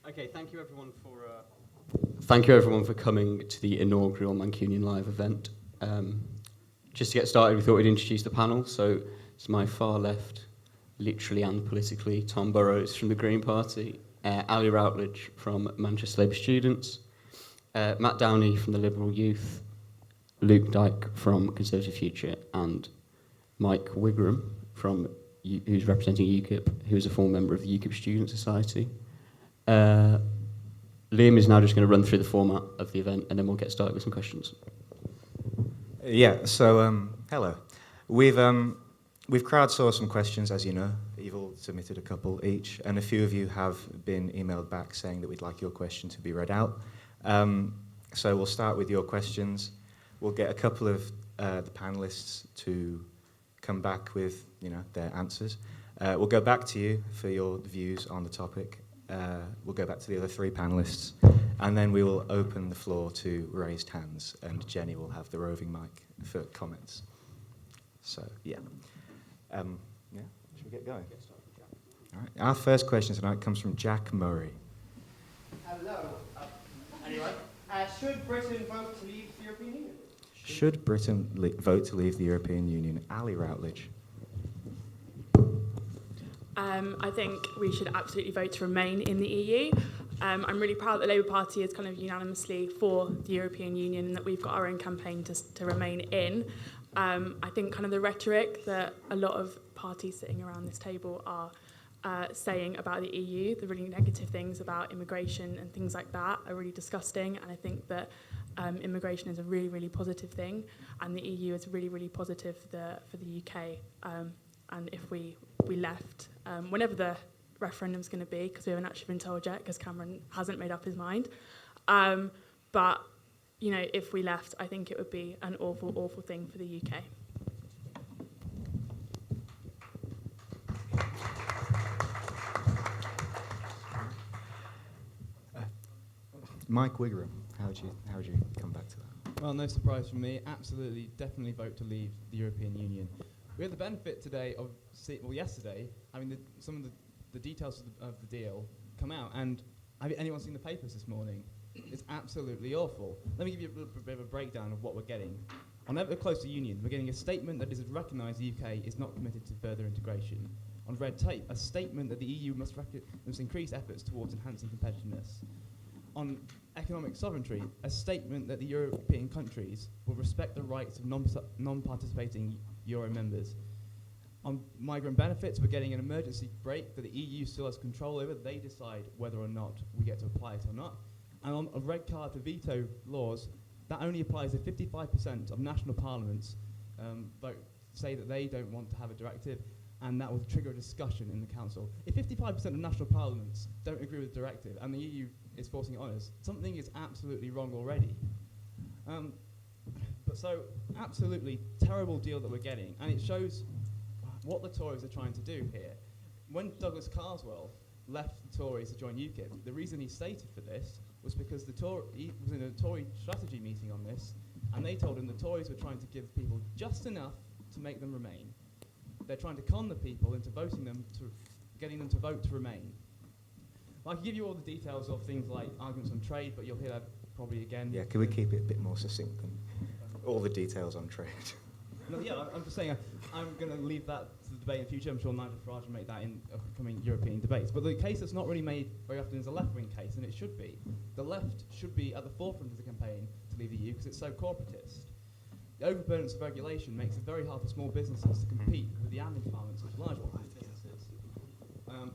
Okay, thank you everyone for coming to the inaugural Mancunion Live event. Just to get started, we thought we'd introduce the panel. So to my far left, literally and politically, Tom Burrows from the Green Party, Ali Routledge from Manchester Labour Students, Matt Downey from the Liberal Youth, Luke Dyke from Conservative Future, and Mike Wigram from who's representing UKIP, who is a former member of the UKIP Student Society. Liam is now just going to run through the format of the event, and then we'll get started with some questions. Hello. We've crowdsourced some questions, as you know. You've all submitted a couple each, and a few of you have been emailed back saying that we'd like your question to be read out. So we'll start with your questions. We'll get a couple of the panelists to come back with, their answers. We'll go back to you for your views on the topic. We'll go back to the other three panelists, and then we will open the floor to raised hands, and Jenny will have the roving mic for comments. So, should we get going? All right. Our first question tonight comes from Jack Murray. Hello. Should Britain vote to leave the European Union? Should Britain vote to leave the European Union? Ali Routledge. I think we should absolutely vote to remain in the EU. I'm really proud that the Labour Party is kind of unanimously for the European Union and that we've got our own campaign to remain in. I think kind of the rhetoric that a lot of parties sitting around this table are saying about the EU, the really negative things about immigration and things like that are really disgusting. And I think that immigration is a really, really positive thing, and the EU is really, really positive for the UK. And if we left, whenever the referendum's going to be, because we haven't actually been told yet, because Cameron hasn't made up his mind. But, if we left, I think it would be an awful, awful thing for the UK. Mike Wigram, how would you come back to that? Well, no surprise from me. Absolutely, definitely vote to leave the European Union. We had the benefit today of, yesterday, having some of the details of the deal come out. And have anyone seen the papers this morning? It's absolutely awful. Let me give you a little bit of a breakdown of what we're getting. On ever closer union, we're getting a statement that is recognised the UK is not committed to further integration. On red tape, a statement that the EU must increase efforts towards enhancing competitiveness. On economic sovereignty, a statement that the European countries will respect the rights of non-participating Euro members. On migrant benefits, we're getting an emergency break that the EU still has control over. They decide whether or not we get to apply it or not. And on a red card to veto laws, that only applies if 55% of national parliaments say that they don't want to have a directive, and that will trigger a discussion in the council. If 55% of national parliaments don't agree with the directive and the EU is forcing it on us, something is absolutely wrong already. So, absolutely terrible deal that we're getting, and it shows what the Tories are trying to do here. When Douglas Carswell left the Tories to join UKIP, the reason he stated for this was because he was in a Tory strategy meeting on this, and they told him the Tories were trying to give people just enough to make them remain. They're trying to con the people into getting them to vote to remain. I can give you all the details of things like arguments on trade, but you'll hear that probably again. Yeah, can we keep it a bit more succinct than all the details on trade? No, yeah, I'm just saying I'm going to leave that to the debate in the future. I'm sure Nigel Farage will make that in upcoming European debates. But the case that's not really made very often is a left-wing case, and it should be. The left should be at the forefront of the campaign to leave the EU because it's so corporatist. The overburdens of regulation makes it very hard for small businesses to compete with the admin departments of large businesses.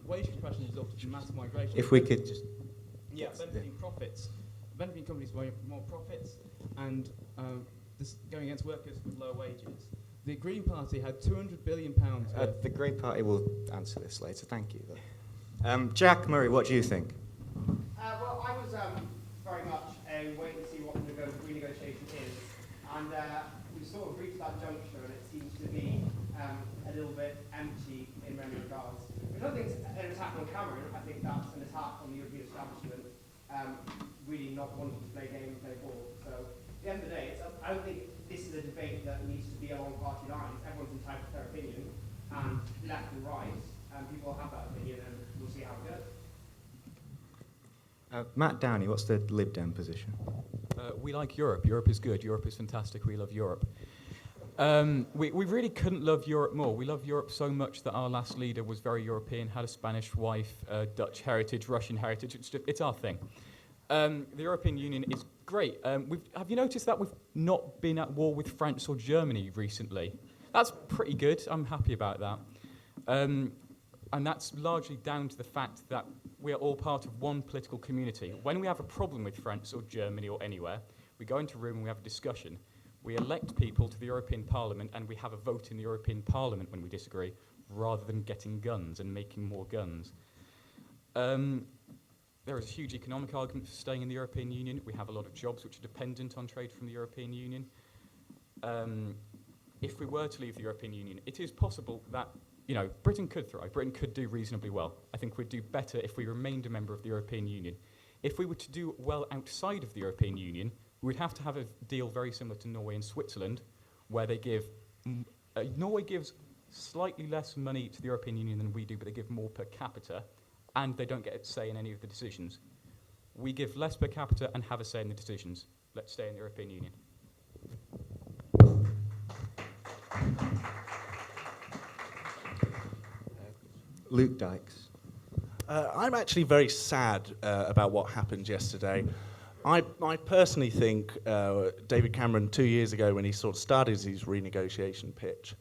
Wage compression resulted from mass migration. If we could just... Yeah, benefiting profits. Benefiting companies with more profits, and this going against workers with lower wages. The Green Party had £200 billion the Green Party will answer this later, thank you. Jack Murray, what do you think? Well, I was very much a wait and see what the renegotiation is, and we sort of reached that juncture, and it seems to be a little bit empty in many regards. I don't think it's an attack on Cameron. I think that's an attack on the European establishment, really not wanting to play game and play ball. So at the end of the day, I don't think this is a debate that needs to be along party lines. Everyone's entitled to their opinion, and left and right, and people have that opinion, and we'll see how it goes. Matt Downey, what's the Lib Dem position? We like Europe. Europe is good. Europe is fantastic. We love Europe. We really couldn't love Europe more. We love Europe so much that our last leader was very European, had a Spanish wife, Dutch heritage, Russian heritage. It's our thing. The European Union is great. Have you noticed that we've not been at war with France or Germany recently? That's pretty good. I'm happy about that. And that's largely down to the fact that we are all part of one political community. When we have a problem with France or Germany or anywhere, we go into a room and we have a discussion. We elect people to the European Parliament and we have a vote in the European Parliament when we disagree, rather than getting guns and making more guns. There is a huge economic argument for staying in the European Union. We have a lot of jobs which are dependent on trade from the European Union. If we were to leave the European Union, it is possible that Britain could thrive. Britain could do reasonably well. I think we'd do better if we remained a member of the European Union. If we were to do well outside of the European Union, we'd have to have a deal very similar to Norway and Switzerland, where they give Norway gives slightly less money to the European Union than we do, but they give more per capita, and they don't get a say in any of the decisions. We give less per capita and have a say in the decisions. Let's stay in the European Union. Luke Dykes. I'm actually very sad about what happened yesterday. I personally think David Cameron 2 years ago, when he sort of started his renegotiation pitch,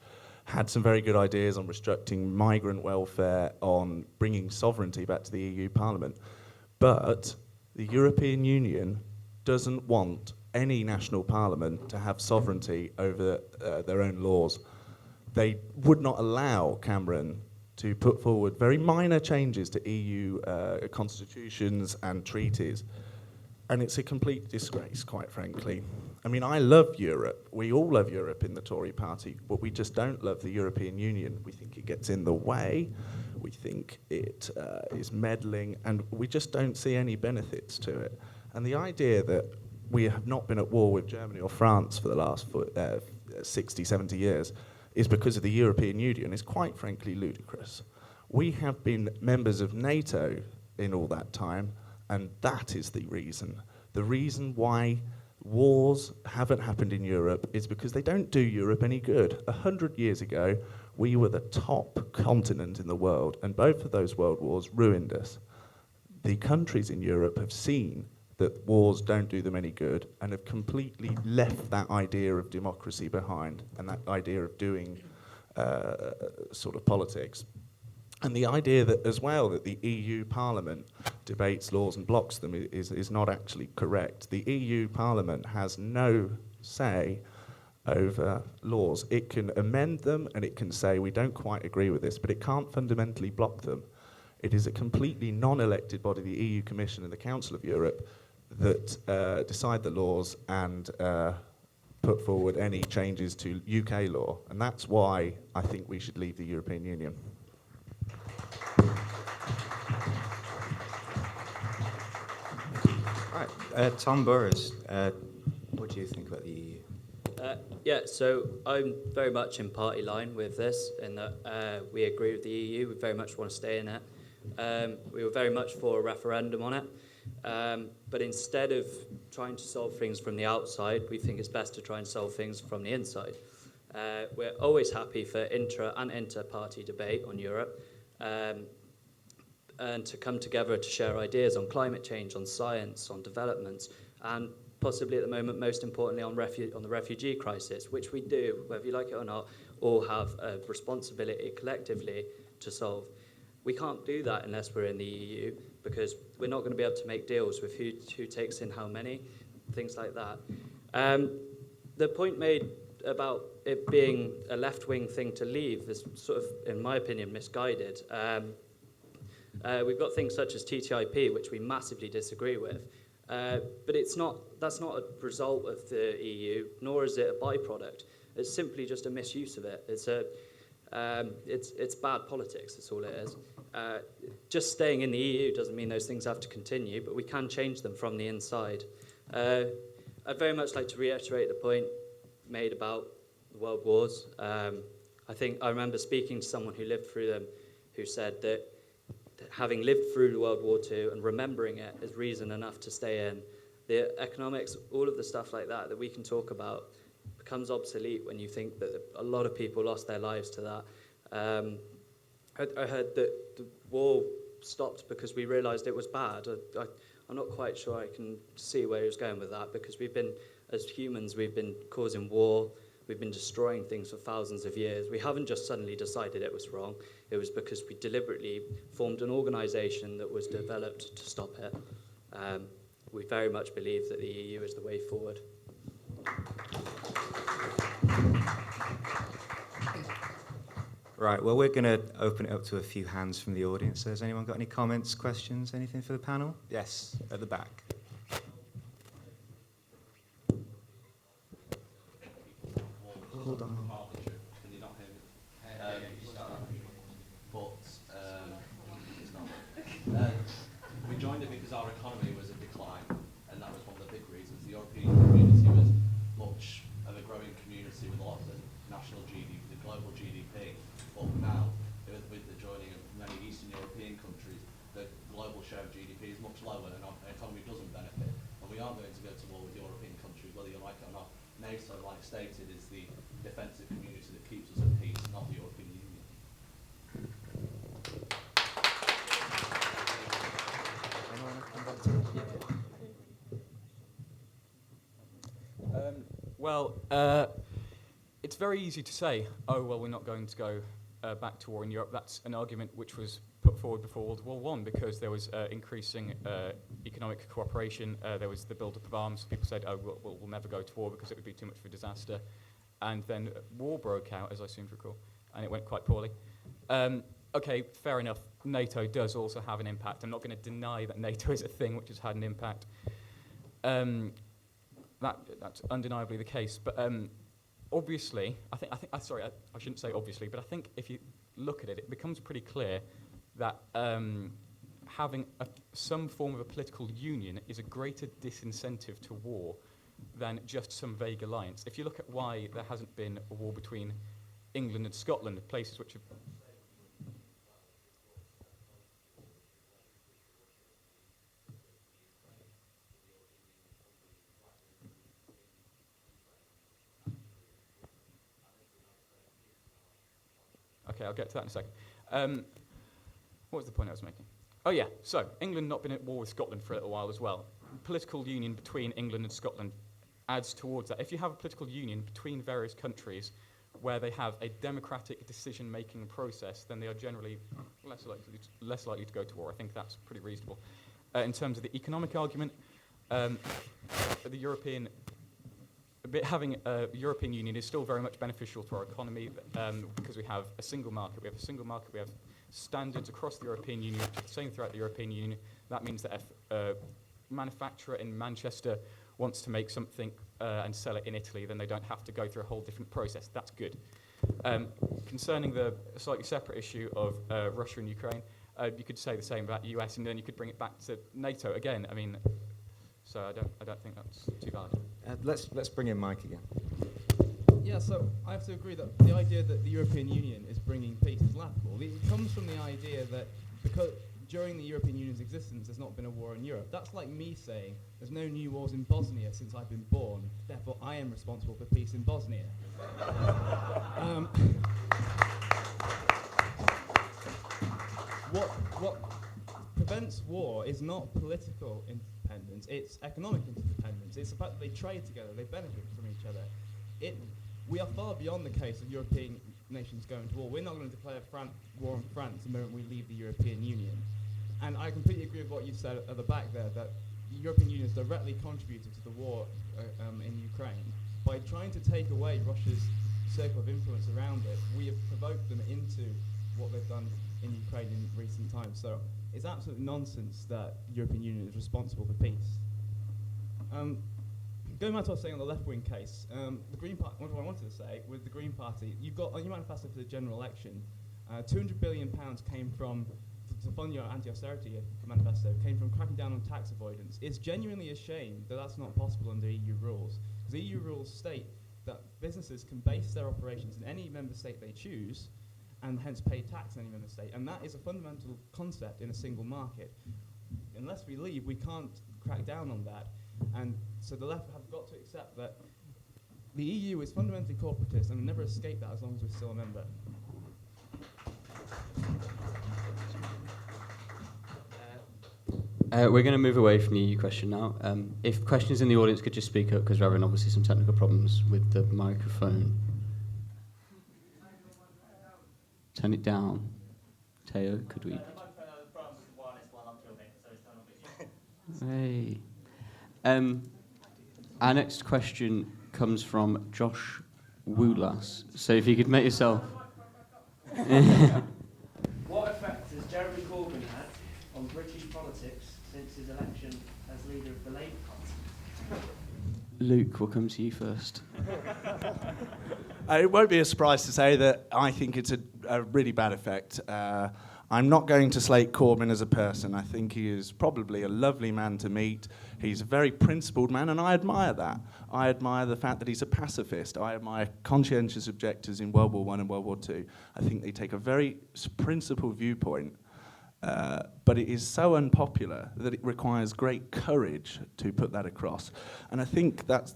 had some very good ideas on restricting migrant welfare, on bringing sovereignty back to the EU Parliament. But the European Union doesn't want any national parliament to have sovereignty over their own laws. They would not allow Cameron to put forward very minor changes to EU constitutions and treaties. And it's a complete disgrace, quite frankly. I mean, I love Europe. We all love Europe in the Tory party, but we just don't love the European Union. We think it gets in the way. We think it is meddling, and we just don't see any benefits to it. And the idea that we have not been at war with Germany or France for the last 60, 70 years is because of the European Union is quite frankly ludicrous. We have been members of NATO in all that time, and that is the reason. The reason why wars haven't happened in Europe is because they don't do Europe any good. 100 years ago, we were the top continent in the world, and both of those world wars ruined us. The countries in Europe have seen that wars don't do them any good and have completely left that idea of democracy behind and that idea of doing sort of politics. And the idea that, as well, that the EU Parliament debates laws and blocks them is not actually correct. The EU Parliament has no say over laws. It can amend them and it can say, we don't quite agree with this, but it can't fundamentally block them. It is a completely non-elected body, the EU Commission and the Council of Europe, that decide the laws and put forward any changes to UK law. And that's why I think we should leave the European Union. Right, Tom Burrows, what do you think about the EU? Yeah, so I'm very much in party line with this, in that we agree with the EU. We very much want to stay in it. We were very much for a referendum on it. But instead of trying to solve things from the outside, we think it's best to try and solve things from the inside. We're always happy for intra and inter-party debate on Europe, and to come together to share ideas on climate change, on science, on developments, and possibly at the moment, most importantly, on the refugee crisis, which we do, whether you like it or not, all have a responsibility collectively to solve. We can't do that unless we're in the EU, because we're not going to be able to make deals with who takes in how many, things like that. The point made about it being a left-wing thing to leave is sort of, in my opinion, misguided. We've got things such as TTIP, which we massively disagree with, but that's not a result of the EU, nor is it a byproduct. It's simply just a misuse of it. It's bad politics, that's all it is. Just staying in the EU doesn't mean those things have to continue, but we can change them from the inside. I'd very much like to reiterate the point made about the world wars. I remember speaking to someone who lived through them, who said that having lived through World War II and remembering it is reason enough to stay in. The economics, all of the stuff like that we can talk about becomes obsolete when you think that a lot of people lost their lives to that. I heard that the war stopped because we realised it was bad. I'm not quite sure I can see where he was going with that, because as humans, we've been causing war, we've been destroying things for thousands of years. We haven't just suddenly decided it was wrong. It was because we deliberately formed an organisation that was developed to stop it. We very much believe that the EU is the way forward. Right, well, we're going to open it up to a few hands from the audience. So has anyone got any comments, questions, anything for the panel? Yes, at the back. Hold on. Can you not hear me? We joined it because our economy was in decline, and that was one of the big reasons. The European community was much of a growing community with a lot of the national GDP, the global GDP. But now, with the joining of many Eastern European countries, the global share of GDP is much lower, and our economy doesn't benefit. And we are going to go to war with European countries, whether you like it or not. NATO, like stated, is the defensive community that keeps us at peace, not the European Union. It's very easy to say, oh, well, we're not going to go back to war in Europe. That's an argument which was put forward before World War I, because there was increasing economic cooperation. There was the build-up of arms. People said, oh, we'll never go to war because it would be too much of a disaster. And then war broke out, as I seem to recall, and it went quite poorly. Okay, fair enough. NATO does also have an impact. I'm not going to deny that NATO is a thing which has had an impact. That's undeniably the case. But obviously, I shouldn't say obviously, but I think if you look at it, it becomes pretty clear that having some form of a political union is a greater disincentive to war than just some vague alliance. If you look at why there hasn't been a war between England and Scotland, places which have... Okay, I'll get to that in a second. What was the point I was making? Oh yeah, so England not been at war with Scotland for a little while as well. Political union between England and Scotland adds towards that. If you have a political union between various countries where they have a democratic decision-making process, then they are generally less likely to go to war. I think that's pretty reasonable. In terms of the economic argument, having a European Union is still very much beneficial to our economy because we have a single market. We have standards across the European Union, which are the same throughout the European Union. That means that if a manufacturer in Manchester wants to make something and sell it in Italy, then they don't have to go through a whole different process. That's good. Concerning the slightly separate issue of Russia and Ukraine, you could say the same about the US, and then you could bring it back to NATO again. I mean, so I don't think that's too valid. Let's bring in Mike again. Yeah, so I have to agree that the idea that the European Union is bringing peace is laughable. It comes from the idea that because during the European Union's existence there's not been a war in Europe. That's like me saying there's no new wars in Bosnia since I've been born, therefore I am responsible for peace in Bosnia. What prevents war is not political independence, it's economic independence. It's about that they trade together, they benefit from each other. We are far beyond the case of European nations going to war. We're not going to declare war on France the moment we leave the European Union. And I completely agree with what you said at the back there, that the European Union has directly contributed to the war in Ukraine. By trying to take away Russia's circle of influence around it, we have provoked them into what they've done in Ukraine in recent times. So it's absolute nonsense that the European Union is responsible for peace. Going back to what I was saying on the left-wing case, the Green Party, what I wanted to say, with the Green Party, you've got on your manifesto for the general election, £200 billion came from, to fund your anti-austerity manifesto, came from cracking down on tax avoidance. It's genuinely a shame that that's not possible under EU rules, because EU rules state that businesses can base their operations in any member state they choose, and hence pay tax in any member state. And that is a fundamental concept in a single market. Unless we leave, we can't crack down on that. And so the left have got to accept that the EU is fundamentally corporatist and will never escape that as long as we're still a member. We're going to move away from the EU question now. If questions in the audience could just speak up, because we're having obviously some technical problems with the microphone. Turn it down. Teo, could we? Hey. Our next question comes from Josh Woolas. So if you could make yourself... What effect has Jeremy Corbyn had on British politics since his election as leader of the Labour Party? Luke, we'll come to you first. It won't be a surprise to say that I think it's a really bad effect. I'm not going to slate Corbyn as a person. I think he is probably a lovely man to meet. He's a very principled man, and I admire that. I admire the fact that he's a pacifist. I admire conscientious objectors in World War I and World War II. I think they take a very principled viewpoint, but it is so unpopular that it requires great courage to put that across. And I think that's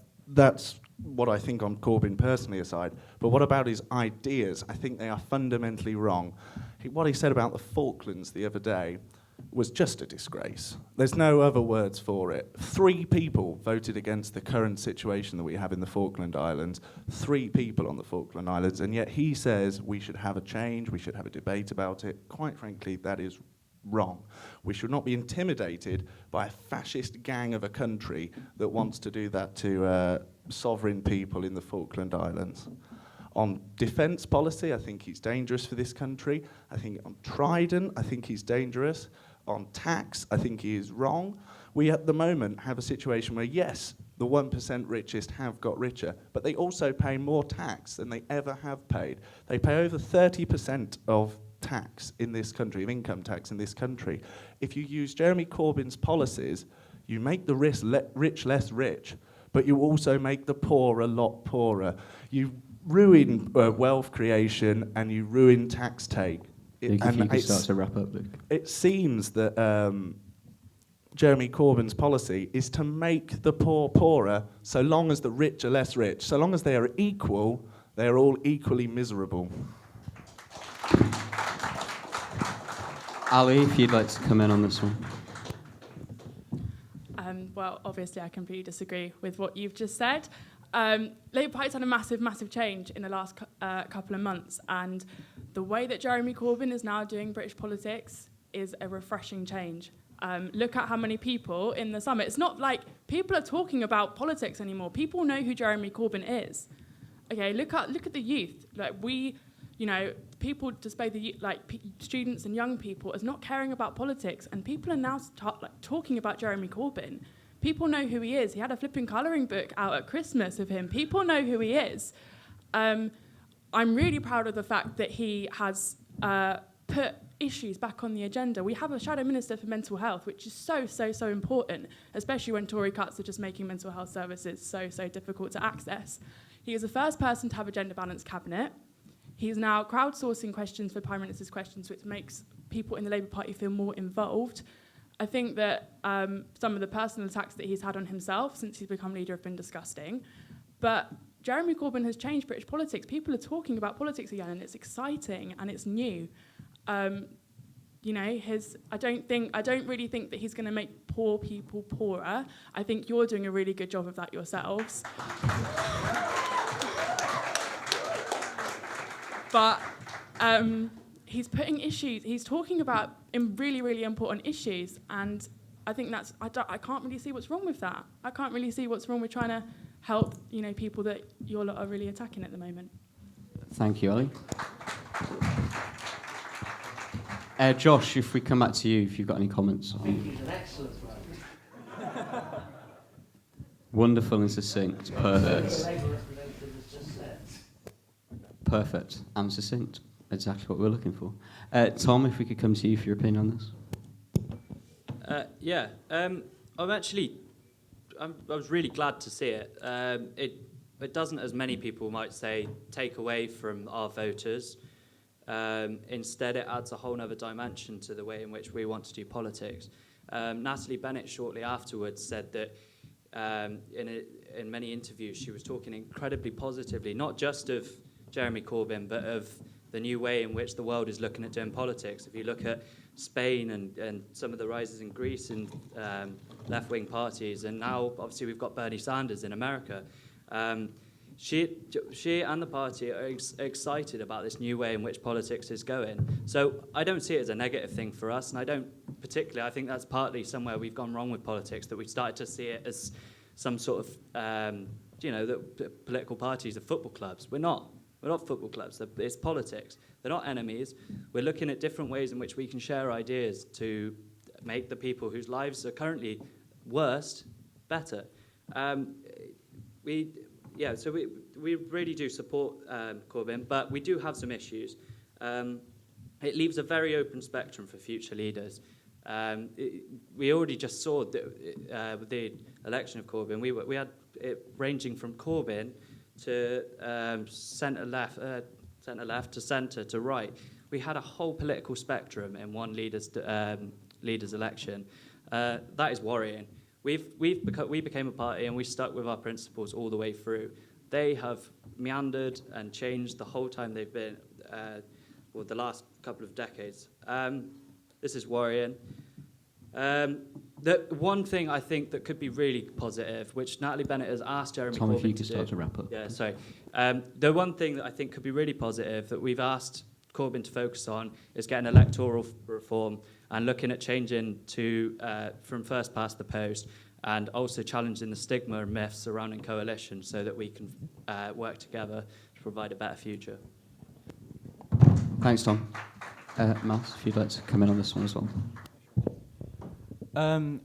what I think on Corbyn personally aside. But what about his ideas? I think they are fundamentally wrong. What he said about the Falklands the other day was just a disgrace. There's no other words for it. 3 people voted against the current situation that we have in the Falkland Islands. 3 people on the Falkland Islands, and yet he says we should have a change, we should have a debate about it. Quite frankly, that is wrong. We should not be intimidated by a fascist gang of a country that wants to do that to sovereign people in the Falkland Islands. On defence policy, I think he's dangerous for this country. I think on Trident, I think he's dangerous. On tax, I think he is wrong. We at the moment have a situation where, yes, the 1% richest have got richer, but they also pay more tax than they ever have paid. They pay over 30% of tax in this country, of income tax in this country. If you use Jeremy Corbyn's policies, you make the rich less rich, but you also make the poor a lot poorer. You ruin wealth creation and you ruin tax take. Luke, if you could start to wrap up, Luke. It seems that Jeremy Corbyn's policy is to make the poor poorer so long as the rich are less rich. So long as they are equal, they are all equally miserable. Ali, if you'd like to come in on this one. Well, obviously I completely disagree with what you've just said. Labour Party's had a massive change in the last couple of months, and the way that Jeremy Corbyn is now doing British politics is a refreshing change. Look at how many people in the summit. It's not like people are talking about politics anymore. People know who Jeremy Corbyn is. Okay, look at the youth. Like people display the students and young people as not caring about politics, and people are now talking about Jeremy Corbyn. People know who he is. He had a flipping colouring book out at Christmas of him. People know who he is. I'm really proud of the fact that he has put issues back on the agenda. We have a shadow minister for mental health, which is so important, especially when Tory cuts are just making mental health services so difficult to access. He is the first person to have a gender-balanced cabinet. He's now crowdsourcing questions for Prime Minister's questions, which makes people in the Labour Party feel more involved. I think that some of the personal attacks that he's had on himself since he's become leader have been disgusting. But Jeremy Corbyn has changed British politics. People are talking about politics again, and it's exciting and it's new. I don't really think that he's going to make poor people poorer. I think you're doing a really good job of that yourselves. But he's putting issues, he's talking about really important issues, and I think I can't really see what's wrong with that. I can't really see what's wrong with trying to help, people that you lot are really attacking at the moment. Thank you, Ali. Josh, if we come back to you, if you've got any comments. I think he's an excellent man. Wonderful and succinct. Perfect. The Labour representative has just said. Perfect and succinct. Exactly what we're looking for. Tom, if we could come to you for your opinion on this. I was really glad to see it. It doesn't, as many people might say, take away from our voters. Instead, it adds a whole other dimension to the way in which we want to do politics. Natalie Bennett shortly afterwards said that in many interviews she was talking incredibly positively, not just of Jeremy Corbyn, but of the new way in which the world is looking at doing politics. If you look at Spain and some of the rises in Greece and left-wing parties, and now obviously we've got Bernie Sanders in America, she and the party are excited about this new way in which politics is going. So I don't see it as a negative thing for us, and I think that's partly somewhere we've gone wrong with politics, that we've started to see it as some sort of, that political parties are football clubs. We're not football clubs. It's politics. They're not enemies. We're looking at different ways in which we can share ideas to make the people whose lives are currently worst better. We really do support Corbyn, but we do have some issues. It leaves a very open spectrum for future leaders. We already just saw with the election of Corbyn, we had it ranging from Corbyn to centre left to centre to right. We had a whole political spectrum in one leader's election. That is worrying. We became a party and we stuck with our principles all the way through. They have meandered and changed the whole time they've been, the last couple of decades. This is worrying. The one thing I think that could be really positive, which Natalie Bennett has asked Jeremy Tom, Corbyn if you could start to wrap up. Yeah, sorry. The one thing that I think could be really positive that we've asked Corbyn to focus on is getting electoral reform and looking at changing to from first past the post, and also challenging the stigma and myths surrounding coalition so that we can work together to provide a better future. Thanks, Tom. Mas, if you'd like to come in on this one as well.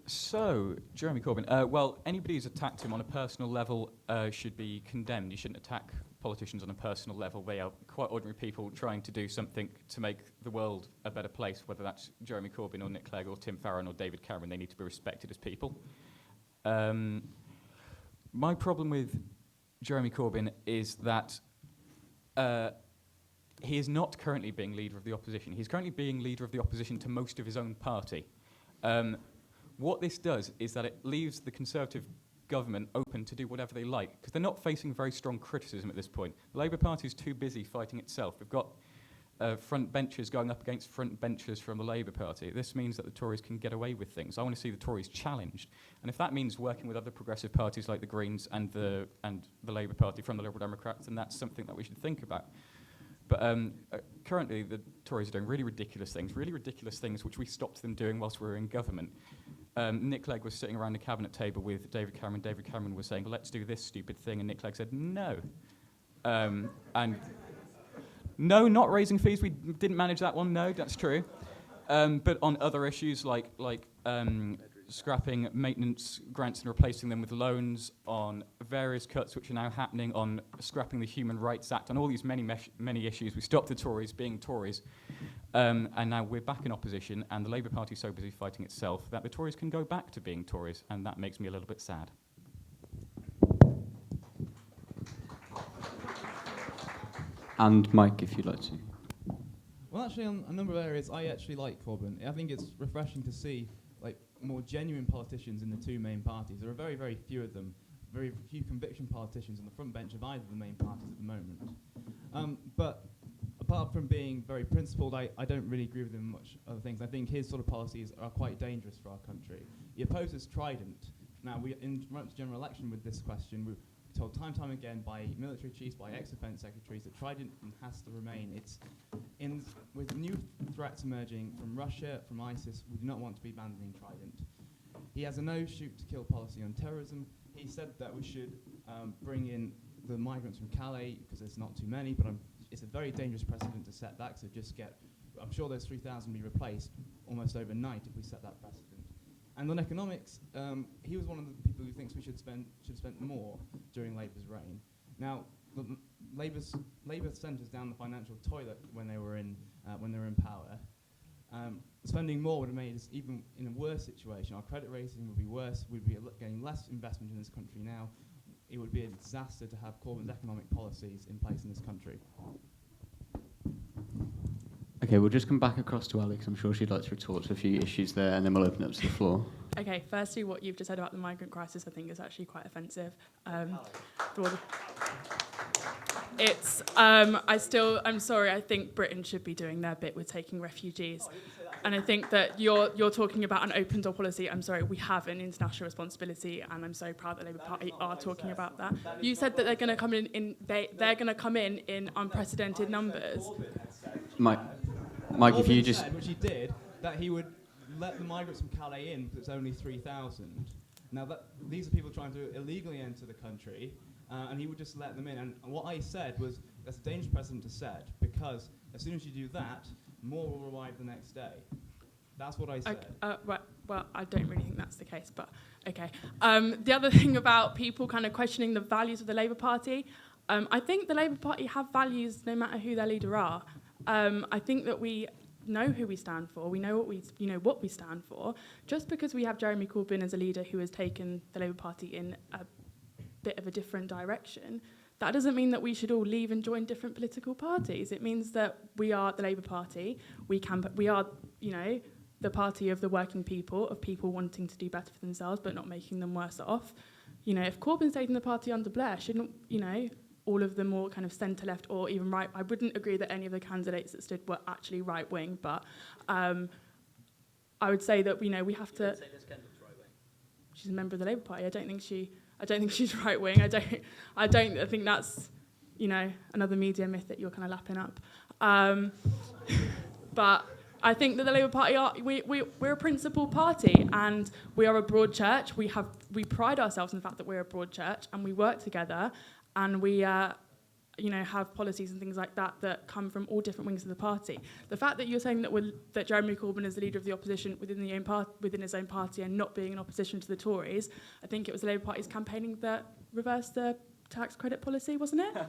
So, Jeremy Corbyn. Well, anybody who's attacked him on a personal level should be condemned. You shouldn't attack politicians on a personal level. They are quite ordinary people trying to do something to make the world a better place, whether that's Jeremy Corbyn or Nick Clegg or Tim Farron or David Cameron. They need to be respected as people. My problem with Jeremy Corbyn is that he is not currently being leader of the opposition. He's currently being leader of the opposition to most of his own party. What this does is that it leaves the Conservative government open to do whatever they like, because they're not facing very strong criticism at this point. The Labour Party is too busy fighting itself. We've got front benchers going up against front benchers from the Labour Party. This means that the Tories can get away with things. I want to see the Tories challenged. And if that means working with other progressive parties like the Greens and the Labour Party from the Liberal Democrats, then that's something that we should think about. But currently, the Tories are doing really ridiculous things which we stopped them doing whilst we were in government. Nick Clegg was sitting around a cabinet table with David Cameron. David Cameron was saying, let's do this stupid thing, and Nick Clegg said, no. And no, not raising fees, we didn't manage that one, no, that's true. But on other issues like scrapping maintenance grants and replacing them with loans, on various cuts which are now happening, on scrapping the Human Rights Act, on all these many issues. We stopped the Tories being Tories, and now we're back in opposition, and the Labour Party is so busy fighting itself that the Tories can go back to being Tories, and that makes me a little bit sad. And Mike, if you'd like to. Well, actually, on a number of areas, I actually like Corbyn. I think it's refreshing to see more genuine politicians in the two main parties. There are very, very few of them, very few conviction politicians on the front bench of either of the main parties at the moment. But apart from being very principled, I don't really agree with him much other things. I think his sort of policies are quite dangerous for our country. He opposes Trident. Now, in the general election with this question, we told time and time again by military chiefs, by ex-defense secretaries, that Trident has to remain. With new threats emerging from Russia, from ISIS, we do not want to be abandoning Trident. He has a no-shoot-to-kill policy on terrorism. He said that we should bring in the migrants from Calais, because there's not too many, but it's a very dangerous precedent to set that, so I'm sure those 3,000 will be replaced almost overnight if we set that precedent. And on economics, he was one of the people who thinks we should have spent more during Labour's reign. Now, Labour sent us down the financial toilet when they were in power. Spending more would have made us even in a worse situation. Our credit rating would be worse. We'd be getting less investment in this country now. It would be a disaster to have Corbyn's economic policies in place in this country. Okay, we'll just come back across to Alex. I'm sure she'd like to retort to a few issues there, and then we'll open up to the floor. Okay, firstly, what you've just said about the migrant crisis, I think is actually quite offensive. I'm sorry, I think Britain should be doing their bit with taking refugees. And I think that you're talking about an open door policy. I'm sorry, we have an international responsibility, and I'm so proud that the Labour Party are talking about that. You said that they're going to come they're going to come in unprecedented numbers. Mike, if you just... said, which he did, that he would let the migrants from Calais in, but it's only 3,000. Now, these are people trying to illegally enter the country, and he would just let them in. And what I said was, that's a dangerous precedent to set, because as soon as you do that, more will arrive the next day. That's what I said. Right, well, I don't really think that's the case, but okay. The other thing about people kind of questioning the values of the Labour Party, I think the Labour Party have values no matter who their leader are. I think that we know who we stand for. We know what we stand for. Just because we have Jeremy Corbyn as a leader who has taken the Labour Party in a bit of a different direction, that doesn't mean that we should all leave and join different political parties. It means that we are the Labour Party. We are, the party of the working people, of people wanting to do better for themselves but not making them worse off. If Corbyn stayed in the party under Blair, shouldn't, all of them were kind of centre-left or even right. I wouldn't agree that any of the candidates that stood were actually right-wing, but I would say that, we have to... Say Liz Kendall's right-wing. She's a member of the Labour Party. I don't think she's right-wing. I think that's, another media myth that you're kind of lapping up. But I think that the Labour Party we're a principled party, and we are a broad church. We pride ourselves in the fact that we're a broad church, and we work together, and we have policies and things like that come from all different wings of the party. The fact that you're saying that Jeremy Corbyn is the leader of the opposition within his own party and not being in opposition to the Tories, I think it was the Labour Party's campaigning that reversed the tax credit policy, wasn't it? No.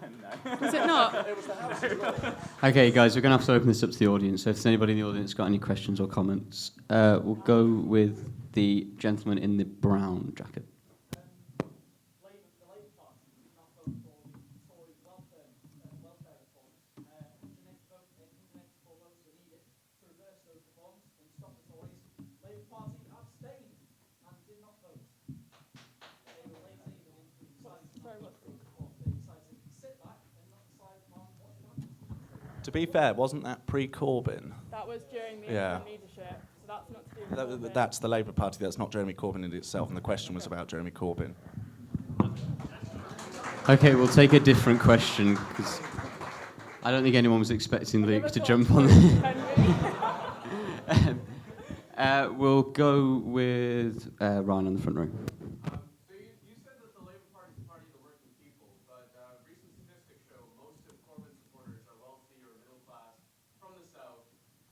Was it not? It was the House of Lords. Okay, guys, we're going to have to open this up to the audience. So if there's anybody in the audience got any questions or comments, we'll go with the gentleman in the brown jacket. To be fair, wasn't that pre-Corbyn? That was during the leadership, so that's not to do with Corbyn. That's the Labour Party, that's not Jeremy Corbyn in itself, and the question was about Jeremy Corbyn. Okay, we'll take a different question, because I don't think anyone was expecting Luke to jump on it. We'll go with Ryan on the front row. So you said that the Labour Party is the party of the working people, but recent statistics show most of Corbyn supporters are wealthy or middle class from the South.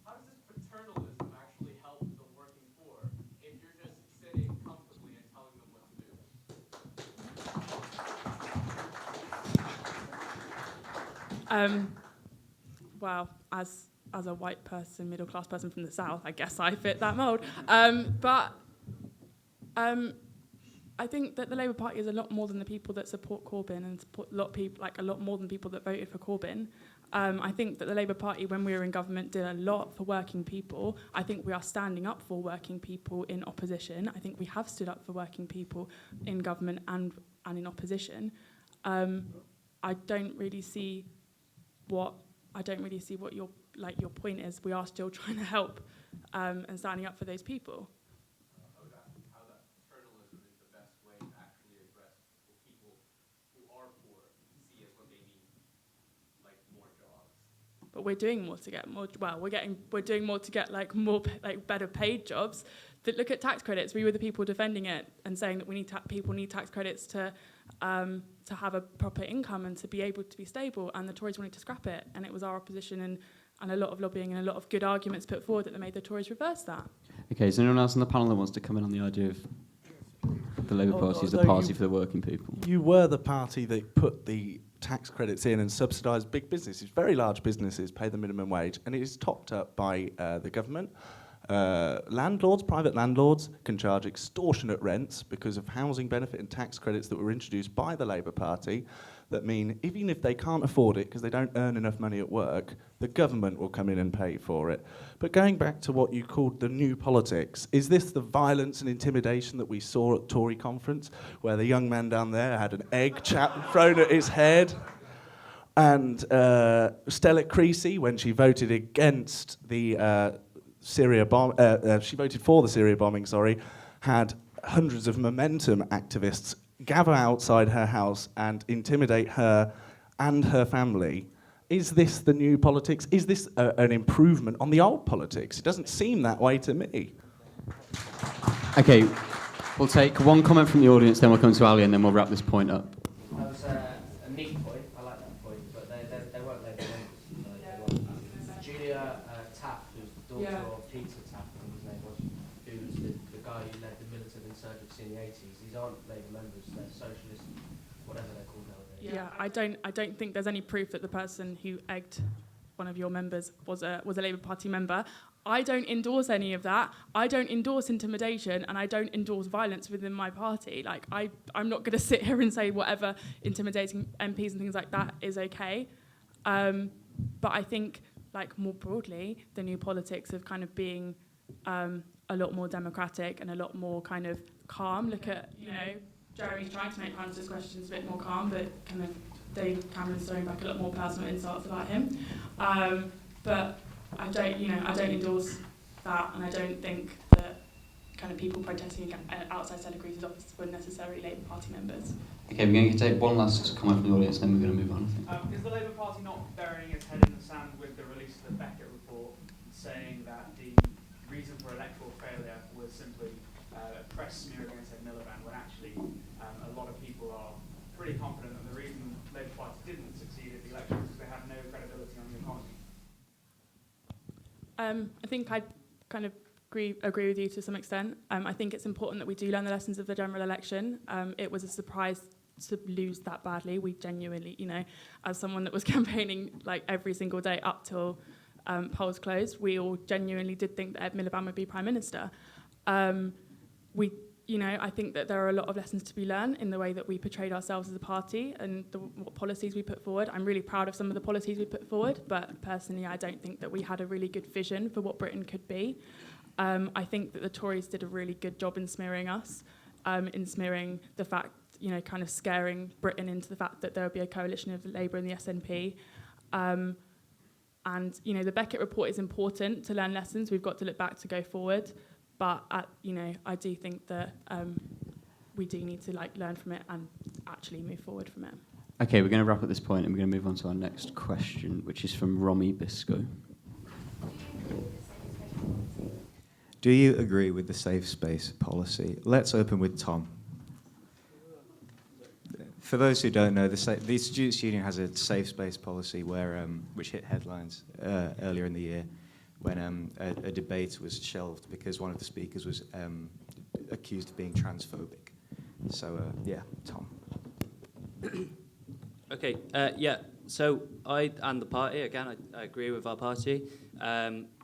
How does this paternalism actually help the working poor if you're just sitting comfortably and telling them what to do? Well, as a white person, middle class person from the South, I guess I fit that mould. I think that the Labour Party is a lot more than the people that support Corbyn and support a lot more than people that voted for Corbyn. I think that the Labour Party, when we were in government, did a lot for working people. I think we are standing up for working people in opposition. I think we have stood up for working people in government and in opposition. I don't really see what your point is. We are still trying to help and standing up for those people. How that paternalism is the best way to actually address what people who are poor see as what they need, like more jobs. But we're doing more to get more. Well, we're doing more to get more better paid jobs. Look at tax credits. We were the people defending it and saying that we need people need tax credits to have a proper income and to be able to be stable. And the Tories wanted to scrap it, and it was our opposition and a lot of lobbying and a lot of good arguments put forward that made the Tories reverse that. Okay, is there anyone else on the panel that wants to come in on the idea of the Labour Party as the party for the working people? You were the party that put the tax credits in and subsidised big businesses. Very large businesses pay the minimum wage, and it is topped up by the government. Private landlords can charge extortionate rents because of housing benefit and tax credits that were introduced by the Labour Party. that mean even if they can't afford it because they don't earn enough money at work, the government will come in and pay for it. But going back to what you called the new politics, is this the violence and intimidation that we saw at Tory conference, where the young man down there had an egg thrown at his head? And Stella Creasy, when she voted against the Syria bomb, she voted for the Syria bombing, had hundreds of Momentum activists gather outside her house and intimidate her and her family. Is this the new politics? Is this an improvement on the old politics? It doesn't seem that way to me. Okay, we'll take one comment from the audience, then we'll come to Ali, and then we'll wrap this point up. That was a neat point. I like that point, but they weren't Labour members. Julia Taft, who's the daughter of Peter Taft, I think his name was, who was the guy who led the militant insurgency in the 80s. These aren't Labour members, they're socialist, whatever they're called nowadays. Yeah, I don't think there's any proof that the person who egged one of your members was a Labour Party member. I don't endorse any of that. I don't endorse intimidation, and I don't endorse violence within my party. Like, I'm not going to sit here and say whatever intimidating MPs and things like that is okay. But I think, like, more broadly, the new politics of kind of being a lot more democratic and a lot more kind of calm. Look at, Jeremy's trying to make Hunter's questions a bit more calm, but kind of David Cameron's throwing back a lot more personal insults about him. But I don't endorse that, and I don't think that kind of people protesting outside Stella Creasy's office were necessarily Labour Party members. Okay, we're going to take one last comment from the audience, then we're going to move on, I think. Is the Labour Party not burying its head in the sand with the release of the Beckett report, saying that the reason for electoral failure was simply press smear against Ed Miliband, when actually a lot of people are pretty confident that the reason the Labour Party didn't succeed at the election was because they had no credibility on the economy? I think I kind of agree with you to some extent. I think it's important that we do learn the lessons of the general election. It was a surprise to lose that badly. We genuinely, as someone that was campaigning like every single day up till polls closed, we all genuinely did think that Ed Miliband would be Prime Minister. I think that there are a lot of lessons to be learned in the way that we portrayed ourselves as a party and what policies we put forward. I'm really proud of some of the policies we put forward, but personally I don't think that we had a really good vision for what Britain could be. I think that the Tories did a really good job in smearing us, in smearing the fact, kind of scaring Britain into the fact that there would be a coalition of Labour and the SNP. And the Beckett report is important to learn lessons. We've got to look back to go forward. But, I do think that we do need to learn from it and actually move forward from it. Okay, we're going to wrap at this point, and we're going to move on to our next question, which is from Romy Biscoe. Do you agree with the safe space policy? Let's open with Tom. For those who don't know, the Students' Union has a safe space policy which hit headlines earlier in the year, when a debate was shelved because one of the speakers was accused of being transphobic. So, Tom. Okay, so I and the party, again, I agree with our party.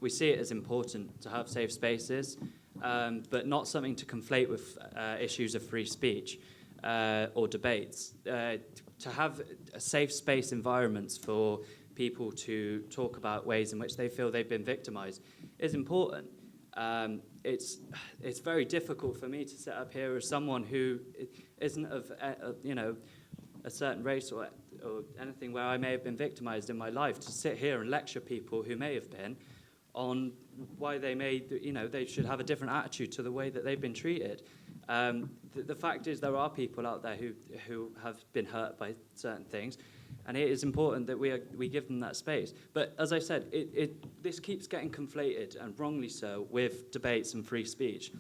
We see it as important to have safe spaces, but not something to conflate with issues of free speech or debates. To have a safe space environments for people to talk about ways in which they feel they've been victimised is important. It's very difficult for me to sit up here as someone who isn't of a certain race or anything where I may have been victimised in my life, to sit here and lecture people who may have been on why they should have a different attitude to the way that they've been treated. The fact is there are people out there who have been hurt by certain things, and it is important that we give them that space. But as I said, this keeps getting conflated, and wrongly so, with debates and free speech.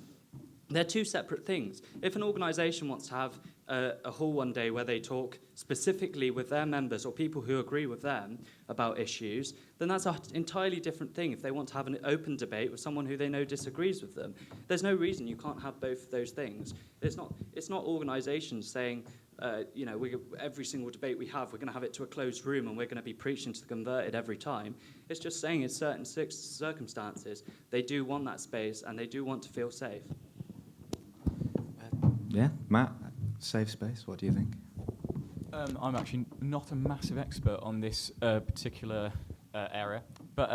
They're two separate things. If an organisation wants to have a hall one day where they talk specifically with their members or people who agree with them about issues, then that's an entirely different thing if they want to have an open debate with someone who they know disagrees with them. There's no reason you can't have both of those things. It's not organisations saying, every single debate we have, we're going to have it to a closed room and we're going to be preaching to the converted every time. It's just saying in certain circumstances, they do want that space and they do want to feel safe. Yeah, Matt, safe space, what do you think? I'm actually not a massive expert on this particular area, but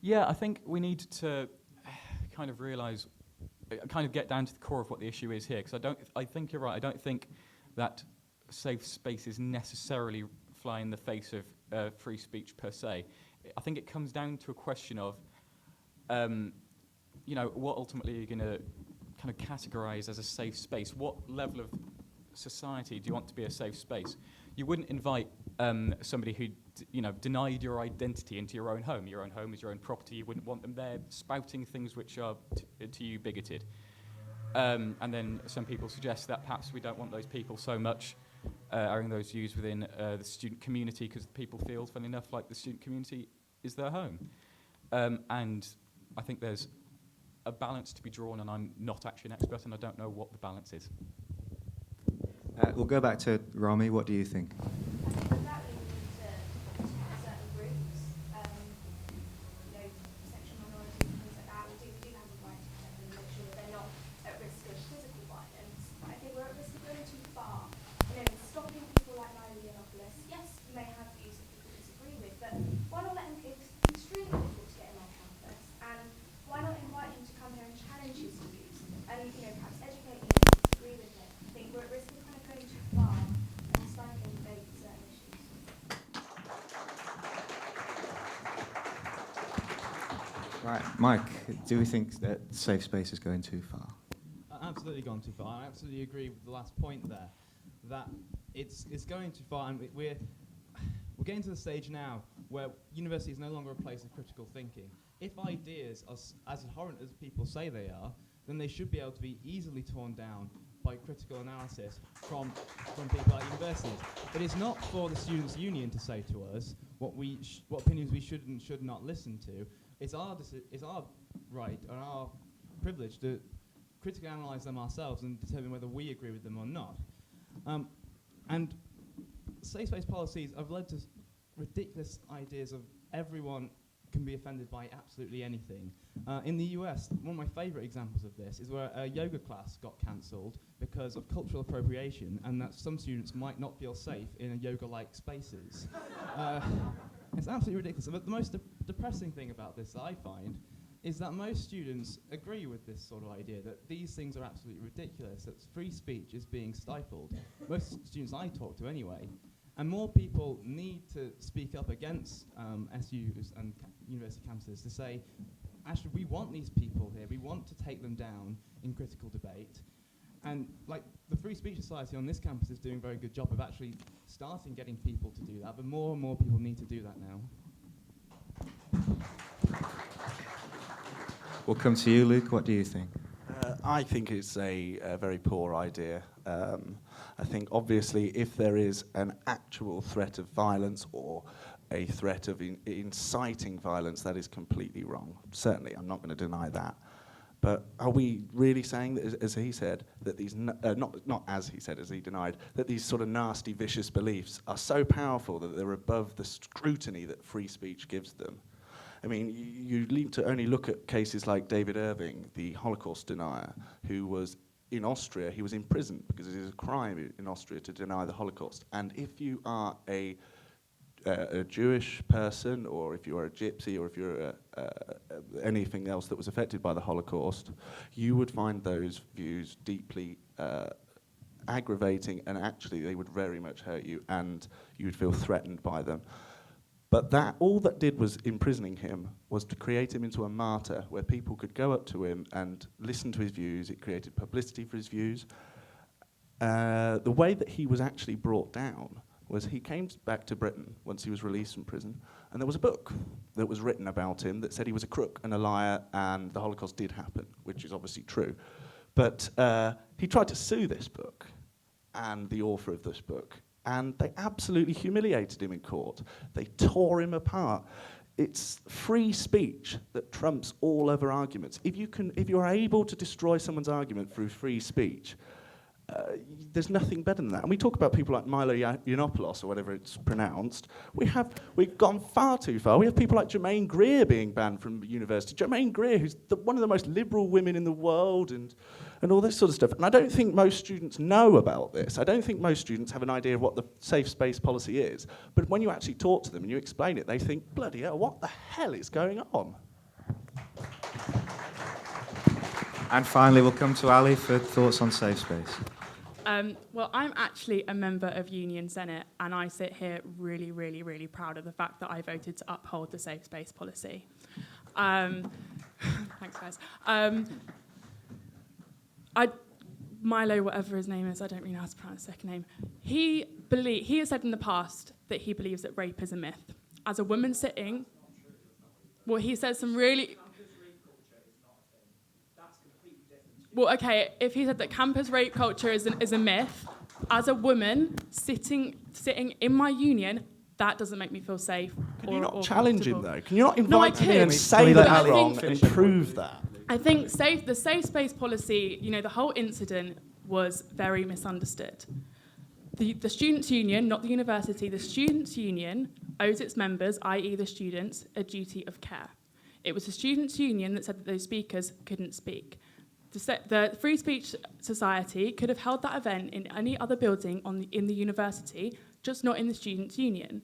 yeah, I think we need to kind of realise, kind of get down to the core of what the issue is here, because I think you're right. I don't think that safe spaces necessarily fly in the face of free speech per se. I think it comes down to a question of, what ultimately you're going to kind of categorise as a safe space. What level of society do you want to be a safe space? You wouldn't invite somebody who, denied your identity into your own home. Your own home is your own property. You wouldn't want them there spouting things which are to you bigoted. And then some people suggest that perhaps we don't want those people so much airing those views within the student community, because people feel, funny enough, like the student community is their home. And I think there's a balance to be drawn, and I'm not actually an expert, and I don't know what the balance is. We'll go back to Rami. What do you think? Right, Mike, do we think that safe space is going too far? Absolutely gone too far. I absolutely agree with the last point there, that it's going too far, and we're getting to the stage now where university is no longer a place of critical thinking. If ideas are as abhorrent as people say they are, then they should be able to be easily torn down by critical analysis from people at universities. But it's not for the Students' Union to say to us what opinions we should and should not listen to. It's our right and our privilege to critically analyse them ourselves and determine whether we agree with them or not. And safe space policies have led to ridiculous ideas of everyone can be offended by absolutely anything. In the US, one of my favourite examples of this is where a yoga class got cancelled because of cultural appropriation, and that some students might not feel safe in yoga-like spaces. It's absolutely ridiculous. But the most depressing thing about this that I find is that most students agree with this sort of idea, that these things are absolutely ridiculous, that free speech is being stifled. Most students I talk to anyway. And more people need to speak up against SUs and university campuses to say, actually, we want these people here. We want to take them down in critical debate. And like the Free Speech Society on this campus is doing a very good job of actually starting getting people to do that, but more and more people need to do that now. We'll come to you, Luke. What do you think? I think it's a very poor idea. I think obviously if there is an actual threat of violence or a threat of inciting violence, that is completely wrong. Certainly, I'm not going to deny that. But are we really saying that, as he said, that these, not as he said, as he denied, that these sort of nasty, vicious beliefs are so powerful that they're above the scrutiny that free speech gives them? I mean, you need to only look at cases like David Irving, the Holocaust denier, who was in Austria. He was in prison because it is a crime in Austria to deny the Holocaust. And if you are a Jewish person, or if you're a gypsy, or if you're anything else that was affected by the Holocaust, you would find those views deeply aggravating, and actually they would very much hurt you, and you would feel threatened by them. But that all that did was imprisoning him was to create him into a martyr where people could go up to him and listen to his views. It created publicity for his views. The way that he was actually brought down was he came back to Britain once he was released from prison, and there was a book that was written about him that said he was a crook and a liar and the Holocaust did happen, which is obviously true. But he tried to sue this book and the author of this book, and they absolutely humiliated him in court. They tore him apart. It's free speech that trumps all other arguments. If you are able to destroy someone's argument through free speech, there's nothing better than that. And we talk about people like Milo Yiannopoulos, or whatever it's pronounced. We've gone far too far. We have people like Germaine Greer being banned from university. Germaine Greer, who's one of the most liberal women in the world, and all this sort of stuff. And I don't think most students know about this. I don't think most students have an idea of what the safe space policy is. But when you actually talk to them and you explain it, they think, bloody hell, what the hell is going on? And finally, we'll come to Ali for thoughts on safe space. Well, I'm actually a member of Union Senate, and I sit here really, really, really proud of the fact that I voted to uphold the safe space policy. Thanks, guys. Milo, whatever his name is, I don't really know how to pronounce his second name. He has said in the past that he believes that rape is a myth. As a woman sitting, well, he says some really... Well, okay, if he said that campus rape culture is a myth, as a woman sitting in my union, that doesn't make me feel safe. Can you not challenge him, though? Can you not No, I invite him in and could, say but that's I wrong think- and prove that? I think the safe space policy, the whole incident was very misunderstood. The students' union, not the university, the students' union owes its members, i.e. the students, a duty of care. It was the students' union that said that those speakers couldn't speak. The Free Speech Society could have held that event in any other building in the university, just not in the students' union.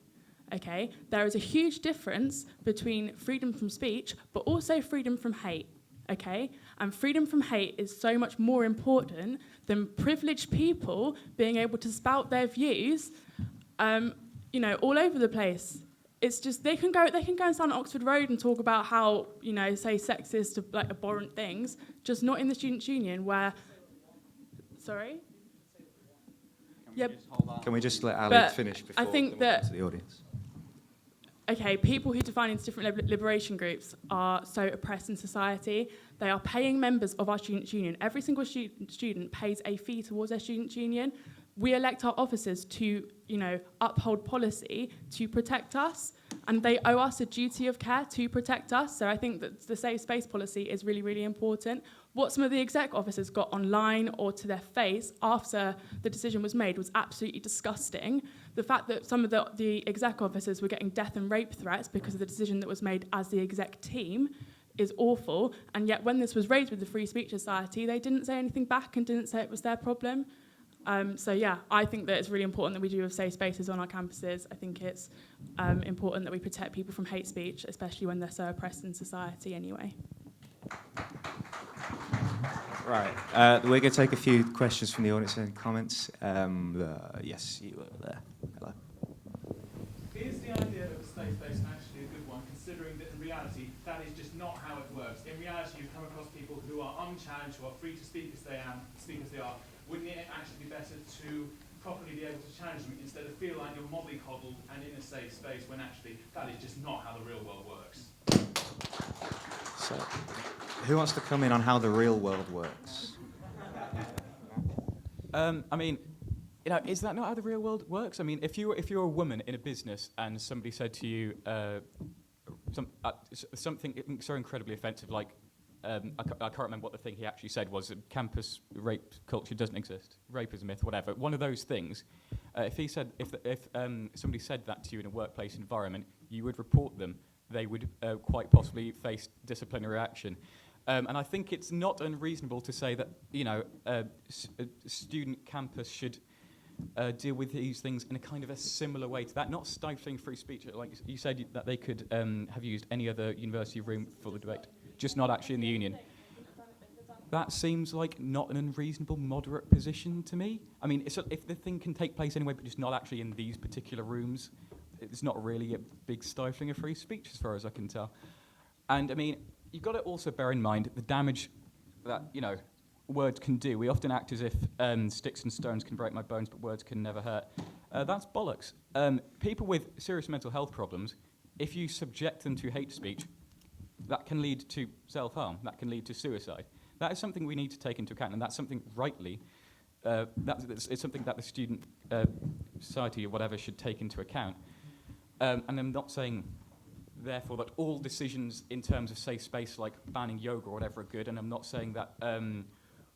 Okay? There is a huge difference between freedom from speech, but also freedom from hate. Okay? And freedom from hate is so much more important than privileged people being able to spout their views, all over the place. It's just they can go and stand on Oxford Road and talk about how, say sexist, like abhorrent things, just not in the students' union where. Sorry. Can we just let Ali finish before I think we that go to the audience? Okay, people who define into different liberation groups are so oppressed in society. They are paying members of our students' union. Every single student pays a fee towards their students' union. We elect our officers to, uphold policy to protect us, and they owe us a duty of care to protect us. So I think that the safe space policy is really, really important. What some of the exec officers got online or to their face after the decision was made was absolutely disgusting. The fact that some of the exec officers were getting death and rape threats because of the decision that was made as the exec team is awful. And yet when this was raised with the Free Speech Society, they didn't say anything back and didn't say it was their problem. I think that it's really important that we do have safe spaces on our campuses. I think it's important that we protect people from hate speech, especially when they're so oppressed in society anyway. Right. We're going to take a few questions from the audience and comments. Yes, you were there. Hello. Is the idea of a safe space actually a good one, considering that in reality that is just not how it works? In reality, you come across people who are unchallenged, who are free to speak as they are. Wouldn't it actually be better to properly be able to challenge them instead of feel like you're mollycoddled and in a safe space when actually that is just not how the real world works? So, who wants to come in on how the real world works? Is that not how the real world works? I mean, if you're a woman in a business and somebody said to you something so incredibly offensive, like I can't remember what the thing he actually said was, campus rape culture doesn't exist, rape is a myth, whatever. One of those things. If somebody said that to you in a workplace environment, you would report them. They would quite possibly face disciplinary action. And I think it's not unreasonable to say that a student campus should deal with these things in a kind of a similar way to that, not stifling free speech. Like you said, that they could have used any other university room for the debate, just not actually in the union. That seems like not an unreasonable, moderate position to me. I mean, if the thing can take place anyway, but just not actually in these particular rooms, it's not really a big stifling of free speech, as far as I can tell. And I mean, you've got to also bear in mind the damage that words can do. We often act as if sticks and stones can break my bones, but words can never hurt. That's bollocks. People with serious mental health problems, if you subject them to hate speech, that can lead to self-harm. That can lead to suicide. That is something we need to take into account, and that's something it's something that the student society or whatever should take into account. And I'm not saying, therefore, that all decisions in terms of safe space, like banning yoga or whatever, are good, and I'm not saying that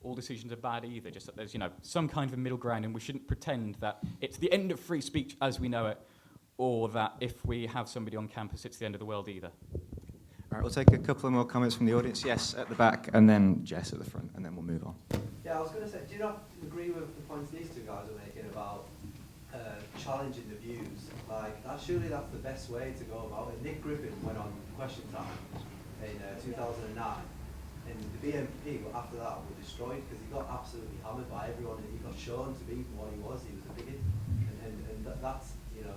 all decisions are bad either, just that there's, some kind of a middle ground, and we shouldn't pretend that it's the end of free speech as we know it, or that if we have somebody on campus, it's the end of the world either. All right, we'll take a couple of more comments from the audience. Yes, at the back, and then Jess at the front, and then we'll move on. Yeah, I was going to say, do you not agree with the points these two guys are making about challenging the views? Surely that's the best way to go about it. Nick Griffin went on Question Time in 2009, and the BNP, after that, were destroyed because he got absolutely hammered by everyone, and he got shown to be what he was. He was a bigot, and that's,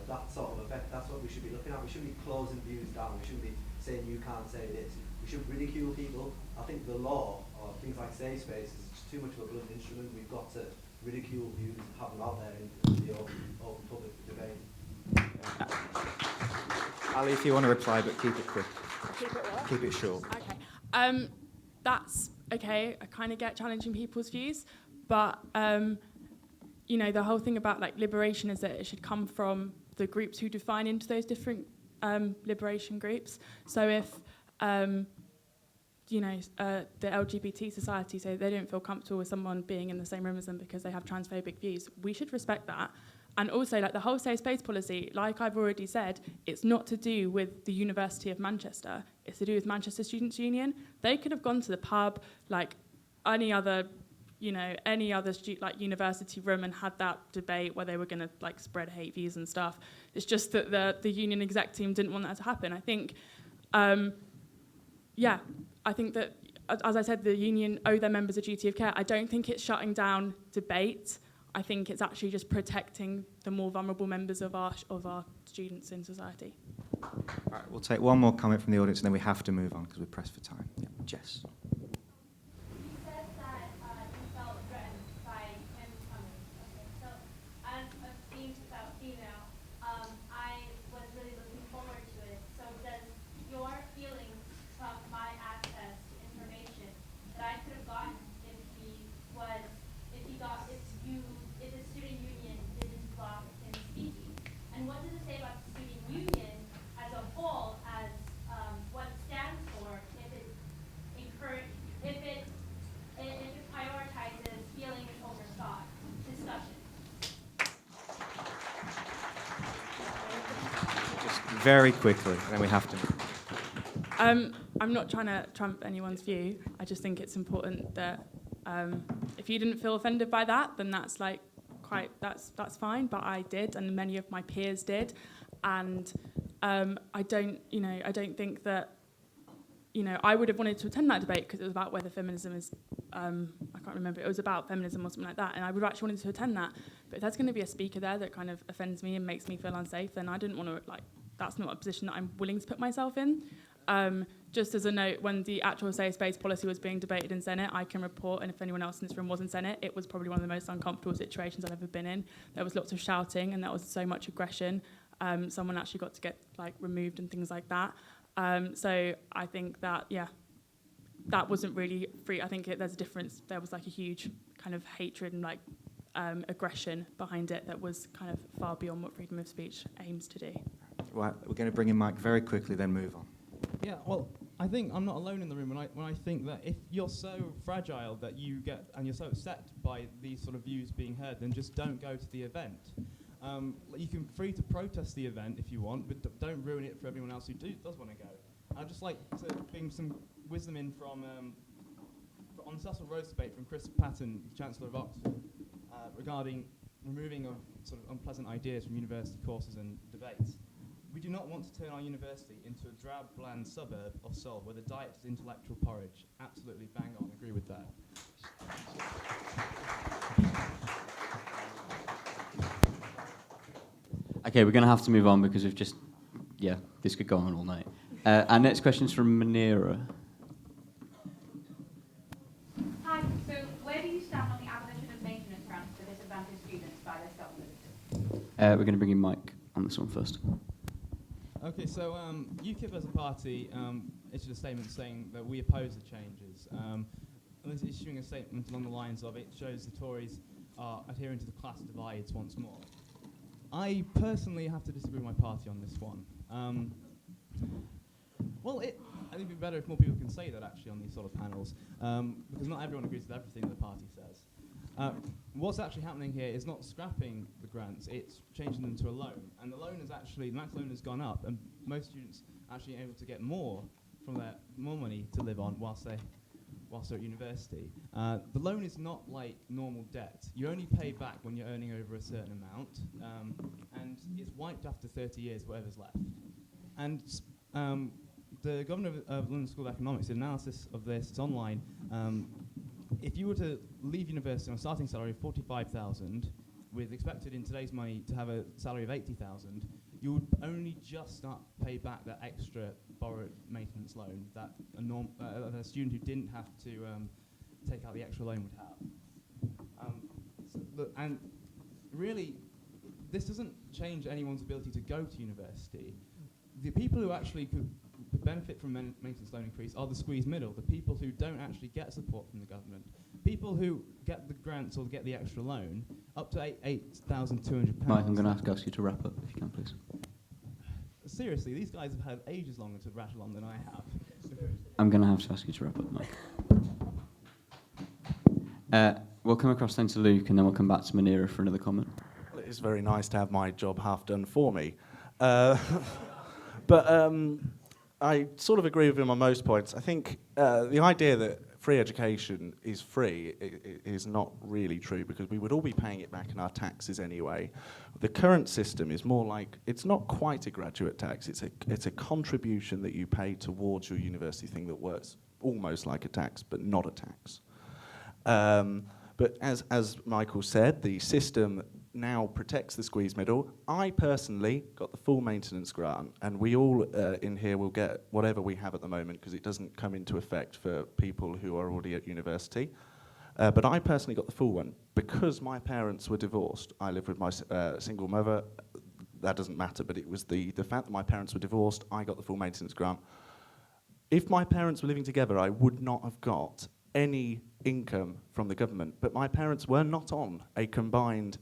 that sort of effect. That's what we should be looking at. We shouldn't be closing views down. We shouldn't be saying you can't say this. We should ridicule people. I think the law, or things like safe space, is just too much of a blunt instrument. We've got to ridicule views, have them out there in the open public debate. Ali, if you want to reply, but keep it quick. Keep it what? Keep it short. Okay. That's okay. I kind of get challenging people's views, but the whole thing about liberation is that it should come from the groups who define into those different liberation groups. So if the LGBT society say they don't feel comfortable with someone being in the same room as them because they have transphobic views, we should respect that. And also, the whole safe space policy, like I've already said, it's not to do with the University of Manchester. It's to do with Manchester Students' Union. They could have gone to the pub, any other university room, and had that debate where they were going to spread hate views and stuff. It's just that the union exec team didn't want that to happen. I think, I think that, as I said, the union owe their members a duty of care. I don't think it's shutting down debate. I think it's actually just protecting the more vulnerable members of our students in society. All right, we'll take one more comment from the audience, and then we have to move on because we're pressed for time. Yeah, Jess. You said that you felt threatened by him coming. Okay, so as a female, I was really looking forward to it. So does your feelings from my access to information that I could have gotten if the student union didn't block him speaking? And what does it say about the student union as a whole, as what it stands for, if it prioritizes feelings over thought, discussion? Just very quickly, and then we have to. I'm not trying to trump anyone's view. I just think it's important that if you didn't feel offended by that, then that's that's fine. But I did, and many of my peers did, and I don't think that I would have wanted to attend that debate because it was about whether feminism is I can't remember, it was about feminism or something like that, and I would have actually wanted to attend that. But if there's going to be a speaker there that kind of offends me and makes me feel unsafe, then I didn't want to that's not a position that I'm willing to put myself in. Just as a note, when the actual safe space policy was being debated in Senate, I can report, and if anyone else in this room was in Senate, it was probably one of the most uncomfortable situations I've ever been in. There was lots of shouting, and there was so much aggression. Someone actually got to get removed and things like that. So I think that, that wasn't really free. I think there's a difference. There was a huge kind of hatred and aggression behind it that was kind of far beyond what freedom of speech aims to do. Right, we're going to bring in Mike very quickly, then move on. Yeah, well, I think I'm not alone in the room when I think that if you're so fragile that you get, and you're so upset by these sort of views being heard, then just don't go to the event. You can free to protest the event if you want, but don't ruin it for everyone else who does want to go. I'd just like to bring some wisdom in from on Cecil Rhodes' debate from Chris Patten, Chancellor of Oxford, regarding removing of sort of unpleasant ideas from university courses and debates. We do not want to turn our university into a drab, bland suburb of Seoul where the diet is intellectual porridge. Absolutely bang on, agree with that. Okay, we're going to have to move on because we've just, this could go on all night. Our next question is from Manira. Hi, so where do you stand on the abolition of maintenance grants for disadvantaged students by this government? We're going to bring in Mike on this one first. Okay, so UKIP as a party issued a statement saying that we oppose the changes. And it's issuing a statement along the lines of it shows the Tories are adhering to the class divides once more. I personally have to disagree with my party on this one. think it'd be better if more people can say that actually on these sort of panels, because not everyone agrees with everything the party says. What's actually happening here is not scrapping the grants, it's changing them to a loan. And the loan is actually, the max loan has gone up, and most students are actually able to get more from their, more money to live on whilst they're at university. The loan is not like normal debt. You only pay back when you're earning over a certain amount, and it's wiped after 30 years, whatever's left. And the governor of London School of Economics did an analysis of this, it's online. If you were to leave university on a starting salary of 45,000, with expected in today's money to have a salary of 80,000, you would only just start to pay back that extra borrowed maintenance loan that a student who didn't have to take out the extra loan would have. And really, this doesn't change anyone's ability to go to university. The people who actually could benefit from maintenance loan increase are the squeezed middle, the people who don't actually get support from the government. People who get the grants or get the extra loan, up to £8,200. Mike, I'm going to have to ask you to wrap up, if you can, please. Seriously, these guys have had ages longer to rattle on than I have. I'm going to have to ask you to wrap up, Mike. We'll come across then to Luke, and then we'll come back to Manira for another comment. Well, it is very nice to have my job half done for me. But I sort of agree with him on most points. I think the idea that free education is free is not really true, because we would all be paying it back in our taxes anyway. The current system is more like, it's not quite a graduate tax, it's a contribution that you pay towards your university thing that works almost like a tax, but not a tax. But as Michael said, the system now protects the squeeze middle. I personally got the full maintenance grant, and we all in here will get whatever we have at the moment, because it doesn't come into effect for people who are already at university. But I personally got the full one because my parents were divorced. I live with my single mother. That doesn't matter, but it was the fact that my parents were divorced, I got the full maintenance grant. If my parents were living together, I would not have got any income from the government, but my parents were not on a combined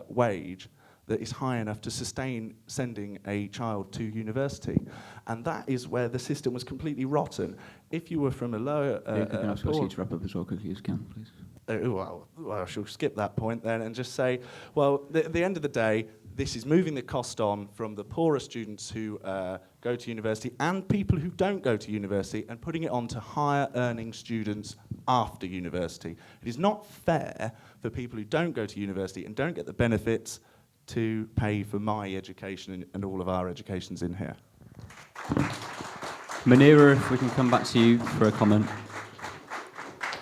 wage that is high enough to sustain sending a child to university. And that is where the system was completely rotten. If you were from a lower... Luke, I'm going to ask you to wrap up as well quickly as you can, please. Well, I shall skip that point then and just say, well, at the end of the day, this is moving the cost on from the poorer students who go to university and people who don't go to university, and putting it on to higher earning students after university. It is not fair for people who don't go to university and don't get the benefits to pay for my education and all of our educations in here. Manira, if we can come back to you for a comment.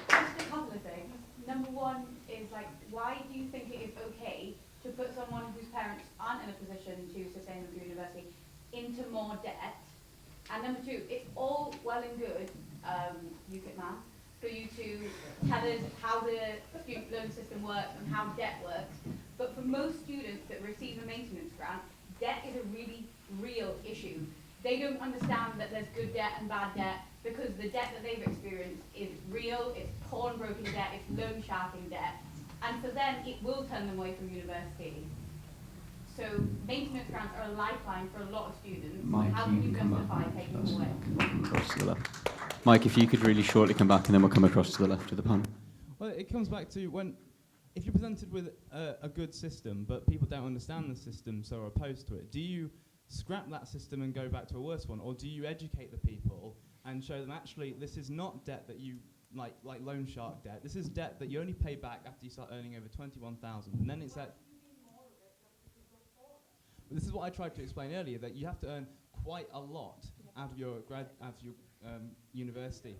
Just a couple of things. Number one is, like, why do you think it is okay to put someone whose parents aren't in a position to sustain them through university into more debt? And number two, it's all well and good, UKIP math, for you to tell us how the student loan system works and how debt works. But for most students that receive a maintenance grant, debt is a really real issue. They don't understand that there's good debt and bad debt, because the debt that they've experienced is real, it's pawnbroking debt, it's loan sharking debt. And for them, it will turn them away from university. So maintenance grants are a lifeline for a lot of students. Mike, how can you justify taking them away? Across to the left. Mike, if you could really shortly come back, and then we'll come across to the left of the panel. Well, it comes back to if you're presented with a good system, but people don't understand the system, so are opposed to it, do you scrap that system and go back to a worse one, or do you educate the people and show them actually this is not debt that you like loan shark debt. This is debt that you only pay back after you start earning over 21,000, and then it's that. This is what I tried to explain earlier, that you have to earn quite a lot out of your university.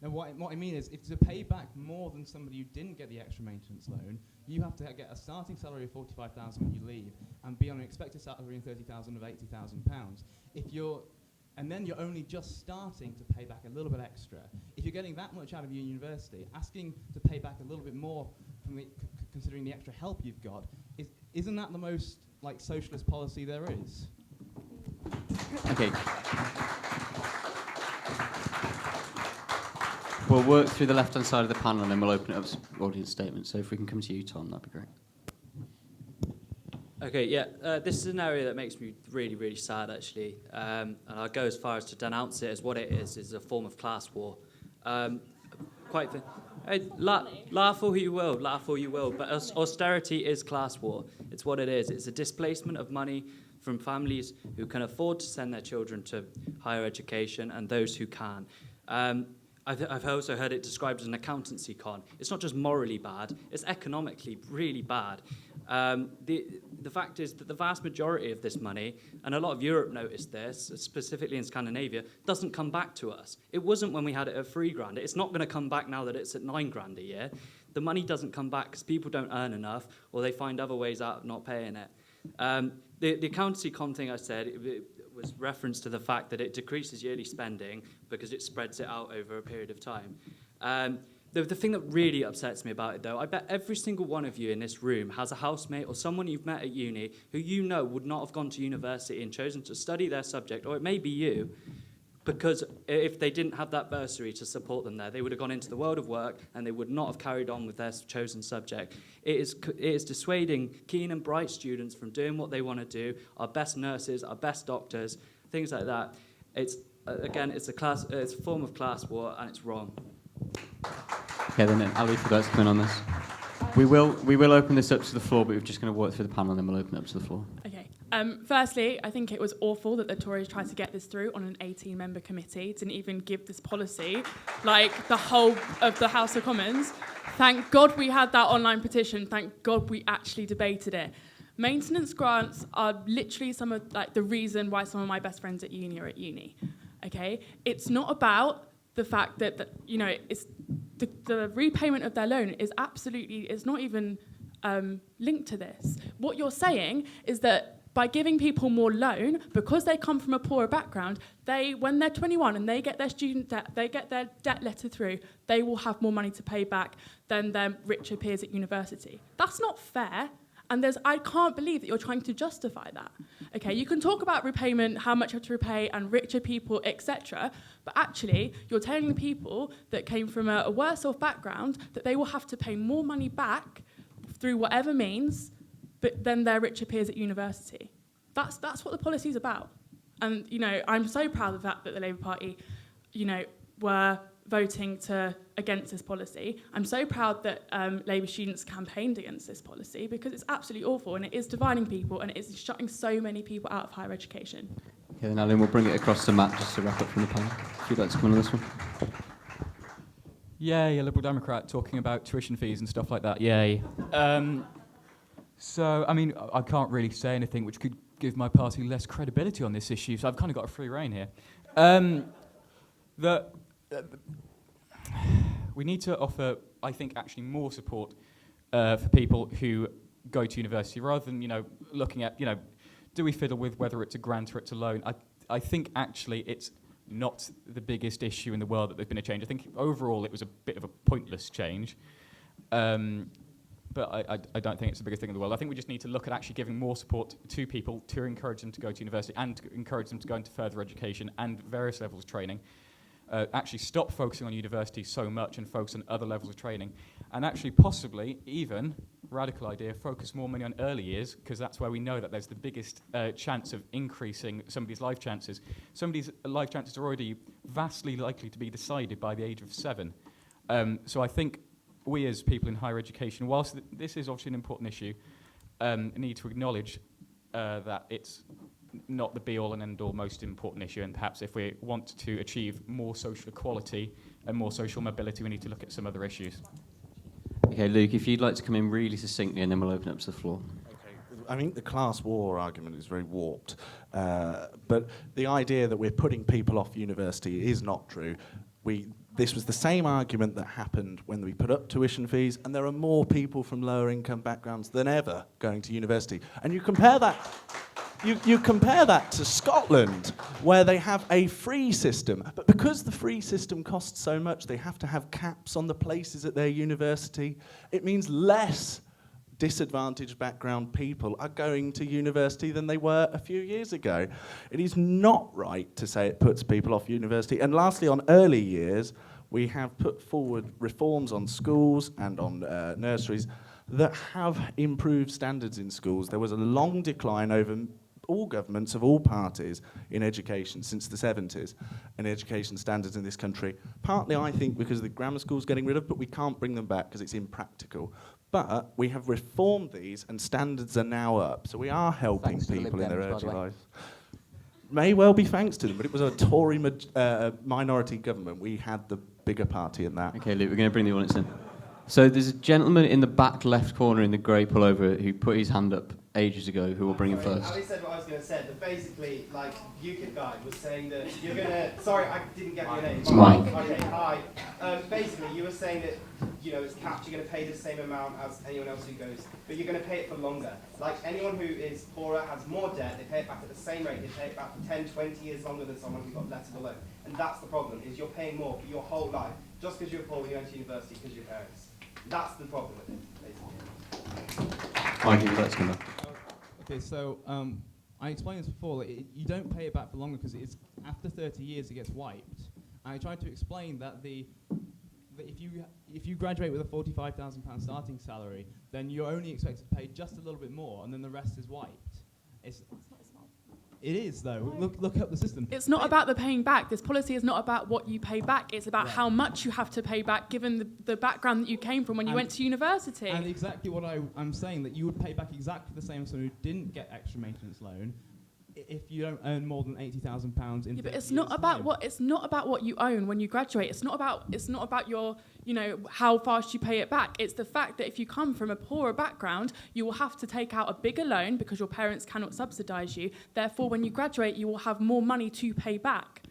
Now, what I mean is, if to pay back more than somebody who didn't get the extra maintenance loan, you have to get a starting salary of 45,000 when you leave, and be on an expected salary in 30,000 of 80,000 pounds. And then you're only just starting to pay back a little bit extra. If you're getting that much out of your university, asking to pay back a little bit more, from considering the extra help you've got, isn't that the most socialist policy there is? Okay. We'll work through the left-hand side of the panel, and then we'll open it up to audience statements. So if we can come to you, Tom, that'd be great. Okay, yeah, this is an area that makes me really, really sad, actually. And I'll go as far as to denounce it as what it is a form of class war. Laugh all you will, but austerity is class war. It's what it is. It's a displacement of money from families who can afford to send their children to higher education and those who can. I've also heard it described as an accountancy con. It's not just morally bad, it's economically really bad. The fact is that the vast majority of this money, and a lot of Europe noticed this, specifically in Scandinavia, doesn't come back to us. It wasn't when we had it at £3,000. It's not going to come back now that it's at £9,000 a year. The money doesn't come back because people don't earn enough, or they find other ways out of not paying it. The accountancy con thing I said, it was reference to the fact that it decreases yearly spending because it spreads it out over a period of time. The thing that really upsets me about it, though, I bet every single one of you in this room has a housemate or someone you've met at uni who you know would not have gone to university and chosen to study their subject, or it may be you, because if they didn't have that bursary to support them there, they would have gone into the world of work and they would not have carried on with their chosen subject. It is dissuading keen and bright students from doing what they want to do, our best nurses, our best doctors, things like that. It's a form of class war, and it's wrong. Okay, then Ali, if you'd like to come in on this. We will open this up to the floor, but we're just going to work through the panel and then we'll open it up to the floor. Okay. Firstly, I think it was awful that the Tories tried to get this through on an 18-member committee, didn't even give this policy, like the whole of the House of Commons. Thank God we had that online petition. Thank God we actually debated it. Maintenance grants are literally some of the reason why some of my best friends at uni are at uni. Okay? It's not about the fact that it's the repayment of their loan is not even linked to this. What you're saying is that by giving people more loan, because they come from a poorer background, when they're 21 and they get their student debt, they get their debt letter through, they will have more money to pay back than their richer peers at university. That's not fair. And I can't believe that you're trying to justify that. Okay, you can talk about repayment, how much you have to repay, and richer people, etc. But actually, you're telling the people that came from a worse off background that they will have to pay more money back through whatever means, than their richer peers at university. That's what the policy's about. And I'm so proud of that the Labour Party, were voting against this policy. I'm so proud that Labour students campaigned against this policy because it's absolutely awful and it is dividing people and it is shutting so many people out of higher education. Okay, then Alan, we'll bring it across to Matt just to wrap up from the panel. If you'd like to come on this one. Yay, a Liberal Democrat talking about tuition fees and stuff like that. Yay. So, I mean, I can't really say anything which could give my party less credibility on this issue, so I've kind of got a free rein here. We need to offer, I think, actually more support for people who go to university rather than, looking at, do we fiddle with whether it's a grant or it's a loan? I think actually it's not the biggest issue in the world that there's been a change. I think overall it was a bit of a pointless change. But I don't think it's the biggest thing in the world. I think we just need to look at actually giving more support to people to encourage them to go to university and to encourage them to go into further education and various levels of training. Actually stop focusing on university so much and focus on other levels of training. And actually possibly even, radical idea, focus more money on early years because that's where we know that there's the biggest chance of increasing somebody's life chances. Somebody's life chances are already vastly likely to be decided by the age of 7. So I think we as people in higher education, whilst this is obviously an important issue, need to acknowledge that it's not the be-all and end-all most important issue, and perhaps if we want to achieve more social equality and more social mobility, we need to look at some other issues. Okay, Luke, if you'd like to come in really succinctly and then we'll open up to the floor. I think the class war argument is very warped, but the idea that we're putting people off university is not true. This was the same argument that happened when we put up tuition fees, and there are more people from lower income backgrounds than ever going to university. And you compare that to Scotland, where they have a free system. But because the free system costs so much, they have to have caps on the places at their university. It means less disadvantaged background people are going to university than they were a few years ago. It is not right to say it puts people off university. And lastly, on early years, we have put forward reforms on schools and on nurseries that have improved standards in schools. There was a long decline over all governments of all parties in education since the 70s and education standards in this country. Partly, I think, because of the grammar schools getting rid of, but we can't bring them back because it's impractical. But we have reformed these and standards are now up. So we are helping Thanks to the people Lib in their Dems, by early the way. life. May well be thanks to them, but it was a Tory minority government. We had the bigger party in that. Okay, Luke, we're going to bring the audience in. So there's a gentleman in the back left corner in the grey pullover who put his hand up ages ago, who will bring him first. Ali said what I was going to say, but basically, like, UKIP guy was saying that you're going to... Sorry, I didn't get your name. It's Mike. Okay, hi. Basically, you were saying that, you know, it's capped, you're going to pay the same amount as anyone else who goes, but you're going to pay it for longer. Like, anyone who is poorer has more debt, they pay it back at the same rate, they pay it back for 10, 20 years longer than someone who got less of a loan. And that's the problem, is you're paying more for your whole life, just because you're poor when you went to university, because of your parents. That's the problem with it, basically. Mikey, let's come back. Okay, so I explained this before. You don't pay it back for longer because it's after 30 years it gets wiped. I tried to explain that that if you graduate with a £45,000 starting salary, then you're only expected to pay just a little bit more, and then the rest is wiped. It is though. Look up the system. It's not about the paying back. This policy is not about what you pay back. It's about how much you have to pay back given the background that you came from when you went to university. And exactly what I'm saying, that you would pay back exactly the same as someone who didn't get extra maintenance loan if you don't earn more than £80,000 in. Yeah, but it's not about what you own when you graduate. It's not about your, you know, how fast you pay it back. It's the fact that if you come from a poorer background, you will have to take out a bigger loan because your parents cannot subsidise you. Therefore, when you graduate, you will have more money to pay back.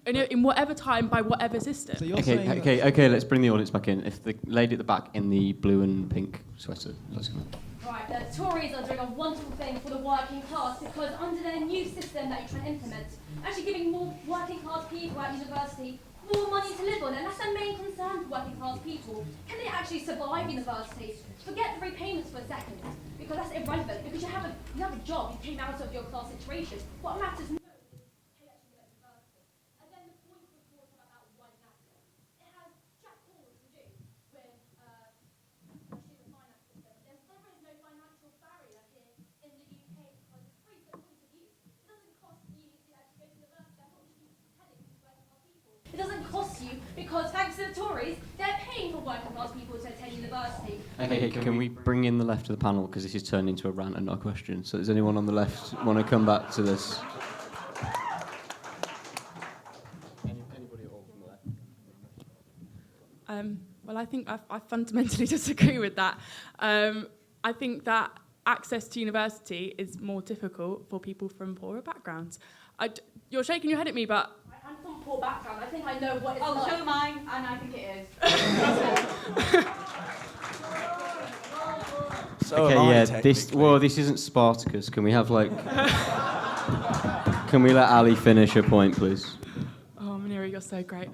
In whatever time, by whatever system. So Okay, let's bring the audience back in. If the lady at the back in the blue and pink sweater, let's go. Right, the Tories are doing a wonderful thing for the working class because under their new system that you're trying to implement, actually giving more working class people at university more money to live on, and that's their main concern for working class people. Can they actually survive university? Forget the repayments for a second, because that's irrelevant, because you have a job, you came out of your class situation. What matters most is can you actually get to university. And then the point was brought up about white nationalism. It has jack all to do with actually the finance system. There is no financial barrier here in the UK because it's free for point of use. It doesn't cost you to actually go to university. That's what we should be telling working class people. It doesn't cost you because thanks to the Tories, they're paying for working class people to attend university. Okay, can we bring in the left of the panel because this is turned into a rant and not a question. So does anyone on the left want to come back to this? Anybody at all from the left? Well, I think I fundamentally disagree with that. I think that access to university is more difficult for people from poorer backgrounds. You're shaking your head at me, but... I'm from poor background. I think I know what it's Oh, like. show mine, and I think it is. So Okay, am I, yeah, technically. this isn't Spartacus. Can we have can we let Ali finish her point, please? Oh, Manira, you're so great.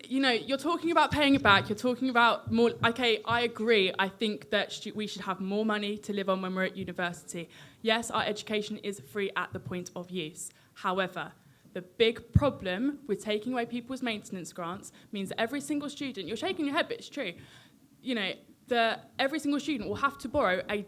You're talking about paying it back. You're talking about more. Okay, I agree. I think that we should have more money to live on when we're at university. Yes, our education is free at the point of use. However, the big problem with taking away people's maintenance grants means that every single student. You're shaking your head, but it's true. You know, every single student will have to borrow a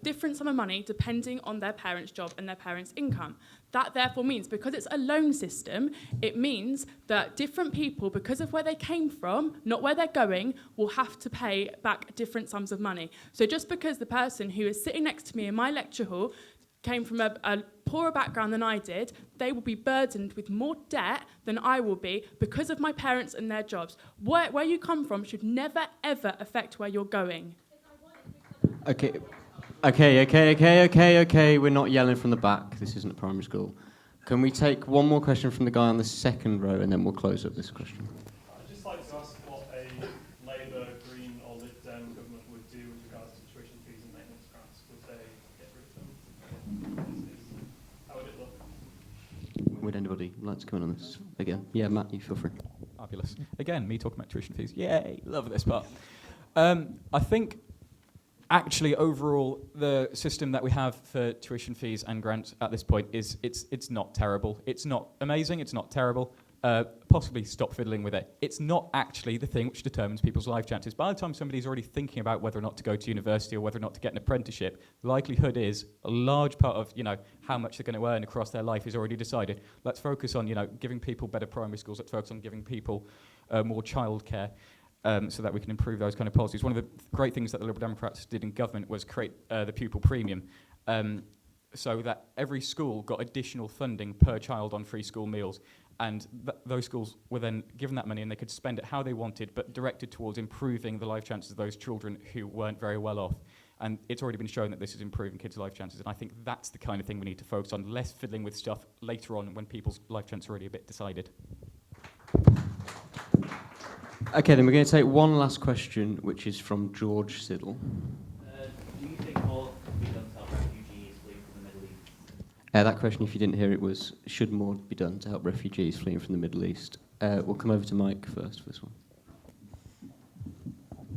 different sum of money depending on their parents' job and their parents' income. That therefore means, because it's a loan system, it means that different people, because of where they came from, not where they're going, will have to pay back different sums of money. So just because the person who is sitting next to me in my lecture hall came from a poorer background than I did, they will be burdened with more debt than I will be because of my parents and their jobs. Where you come from should never, ever affect where you're going. Okay, we're not yelling from the back. This isn't a primary school. Can we take one more question from the guy on the second row and then we'll close up this question? I'd just like to ask what a Labour, Green or Lib Dem government would do with regards to tuition fees and maintenance grants. Would they get rid of them? How would it look? Would anybody like to come in on this again? Yeah, Matt, you feel free. Fabulous. Again, me talking about tuition fees. Yay, love this part. I think, actually, overall, the system that we have for tuition fees and grants at this point it's not terrible. It's not amazing. It's not terrible. possibly stop fiddling with it. It's not actually the thing which determines people's life chances. By the time somebody's already thinking about whether or not to go to university or whether or not to get an apprenticeship, the likelihood is a large part of, how much they're going to earn across their life is already decided. Let's focus on, giving people better primary schools. Let's focus on giving people more childcare. So that we can improve those kind of policies. One of the great things that the Liberal Democrats did in government was create the pupil premium, so that every school got additional funding per child on free school meals, and those schools were then given that money and they could spend it how they wanted, but directed towards improving the life chances of those children who weren't very well off. And it's already been shown that this is improving kids' life chances, and I think that's the kind of thing we need to focus on, less fiddling with stuff later on when people's life chances are already a bit decided. Okay, then we're going to take one last question, which is from George Siddle. Do you think more can be done to help refugees fleeing from the Middle East? That question, if you didn't hear it, was, should more be done to help refugees fleeing from the Middle East? We'll come over to Mike first for this one.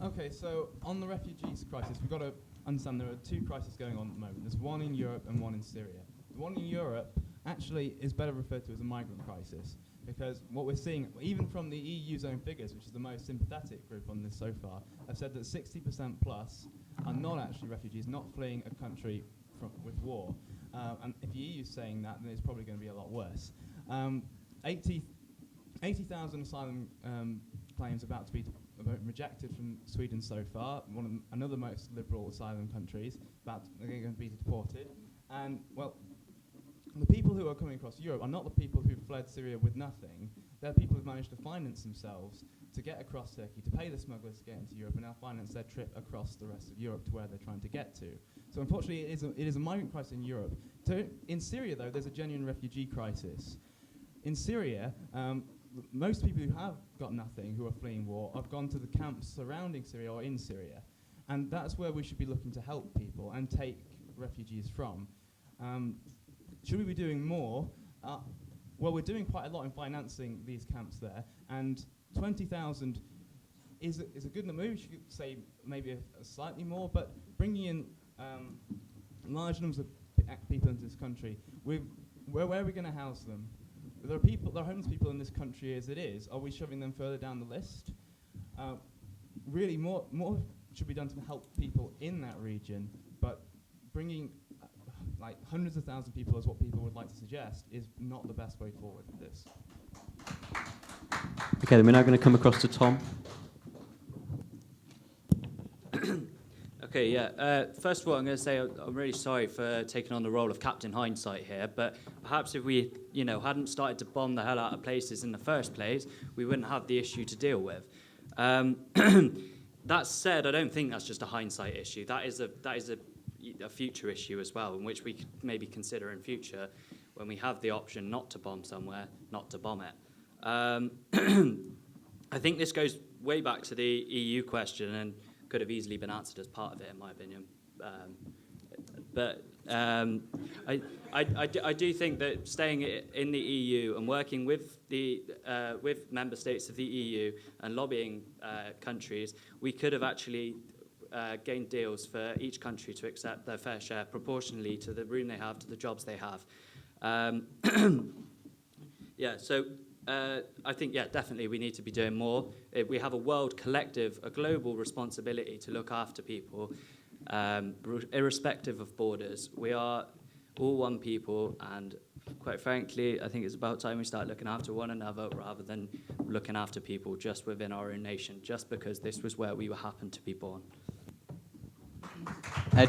Okay, so on the refugees crisis, we've got to understand there are two crises going on at the moment. There's one in Europe and one in Syria. The one in Europe actually is better referred to as a migrant crisis, because what we're seeing, even from the EU's own figures, which is the most sympathetic group on this so far, have said that 60% plus are not actually refugees, not fleeing a country with war. And if the EU's saying that, then it's probably going to be a lot worse. 80,000 asylum claims about to be rejected from Sweden so far, another most liberal asylum countries, they're going to be deported. And, well, the people who are coming across Europe are not the people who fled Syria with nothing. They're people who've managed to finance themselves to get across Turkey, to pay the smugglers to get into Europe, and now finance their trip across the rest of Europe to where they're trying to get to. So unfortunately, it is a migrant crisis in Europe. In Syria, though, there's a genuine refugee crisis. In Syria, most people who have got nothing, who are fleeing war, have gone to the camps surrounding Syria or in Syria. And that's where we should be looking to help people and take refugees from. Should we be doing more? Well, we're doing quite a lot in financing these camps there, and 20,000 is a good number. We should say maybe a slightly more, but bringing in large numbers of people into this country, where are we going to house them? There are homeless people in this country as it is. Are we shoving them further down the list? Really, more should be done to help people in that region, but bringing like hundreds of thousands of people, as what people would like to suggest, is not the best way forward with this. Okay, then we're now going to come across to Tom. Okay, yeah. First of all, I'm going to say I'm really sorry for taking on the role of Captain Hindsight here, but perhaps if we, hadn't started to bomb the hell out of places in the first place, we wouldn't have the issue to deal with. That said, I don't think that's just a hindsight issue. That is a future issue as well, in which we could maybe consider in future, when we have the option not to bomb somewhere, not to bomb it. I think this goes way back to the EU question and could have easily been answered as part of it, in my opinion. I do think that staying in the EU and working with with member states of the EU and lobbying countries, we could have actually gained deals for each country to accept their fair share proportionally to the room they have, to the jobs they have. I think, definitely we need to be doing more. We have a world collective, a global responsibility to look after people, irrespective of borders. We are all one people, and quite frankly, I think it's about time we start looking after one another rather than looking after people just within our own nation, just because this was where we happened to be born.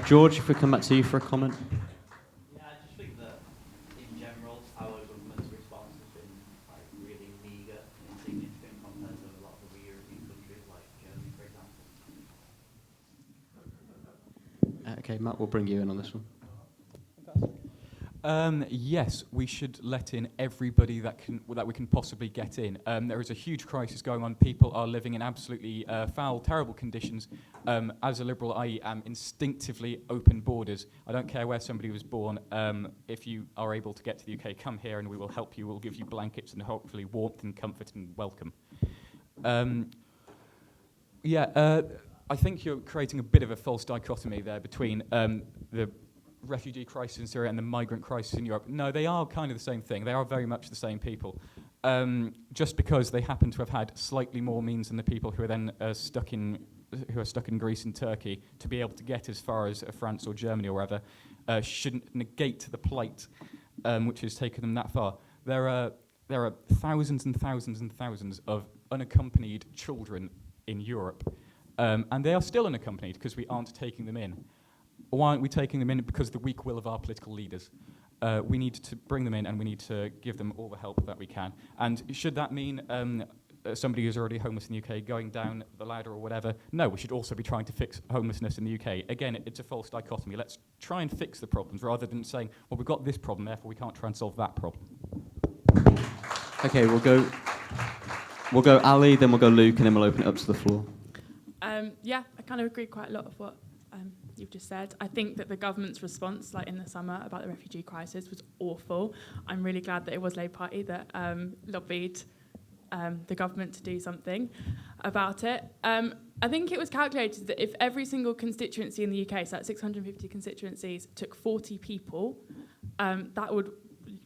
George, if we come back to you for a comment. Yeah, I just think that in general, our government's response has been really meagre and insignificant compared to a lot of other European countries like Germany, for example. Okay, Matt, we'll bring you in on this one. Yes, we should let in everybody that we can possibly get in. There is a huge crisis going on. People are living in absolutely foul, terrible conditions. As a Liberal, I am instinctively open borders. I don't care where somebody was born. If you are able to get to the UK, come here and we will help you. We'll give you blankets and hopefully warmth and comfort and welcome. I think you're creating a bit of a false dichotomy there between the refugee crisis in Syria and the migrant crisis in Europe. No, they are kind of the same thing. They are very much the same people. just because they happen to have had slightly more means than the people who are then stuck in Greece and Turkey to be able to get as far as France or Germany or wherever, shouldn't negate the plight which has taken them that far. There are thousands and thousands and thousands of unaccompanied children in Europe, and they are still unaccompanied because we aren't taking them in. Why aren't we taking them in? Because of the weak will of our political leaders. We need to bring them in, and we need to give them all the help that we can. And should that mean somebody who's already homeless in the UK going down the ladder or whatever? No, we should also be trying to fix homelessness in the UK. Again, it's a false dichotomy. Let's try and fix the problems rather than saying, well, we've got this problem, therefore we can't try and solve that problem. Okay, we'll go Ali, then we'll go Luke, and then we'll open it up to the floor. Yeah, I kind of agree quite a lot of what you've just said. I think that the government's response, like in the summer, about the refugee crisis was awful. I'm really glad that it was Labour Party that lobbied the government to do something about it. I think it was calculated that if every single constituency in the UK, so that's 650 constituencies, took 40 people, that would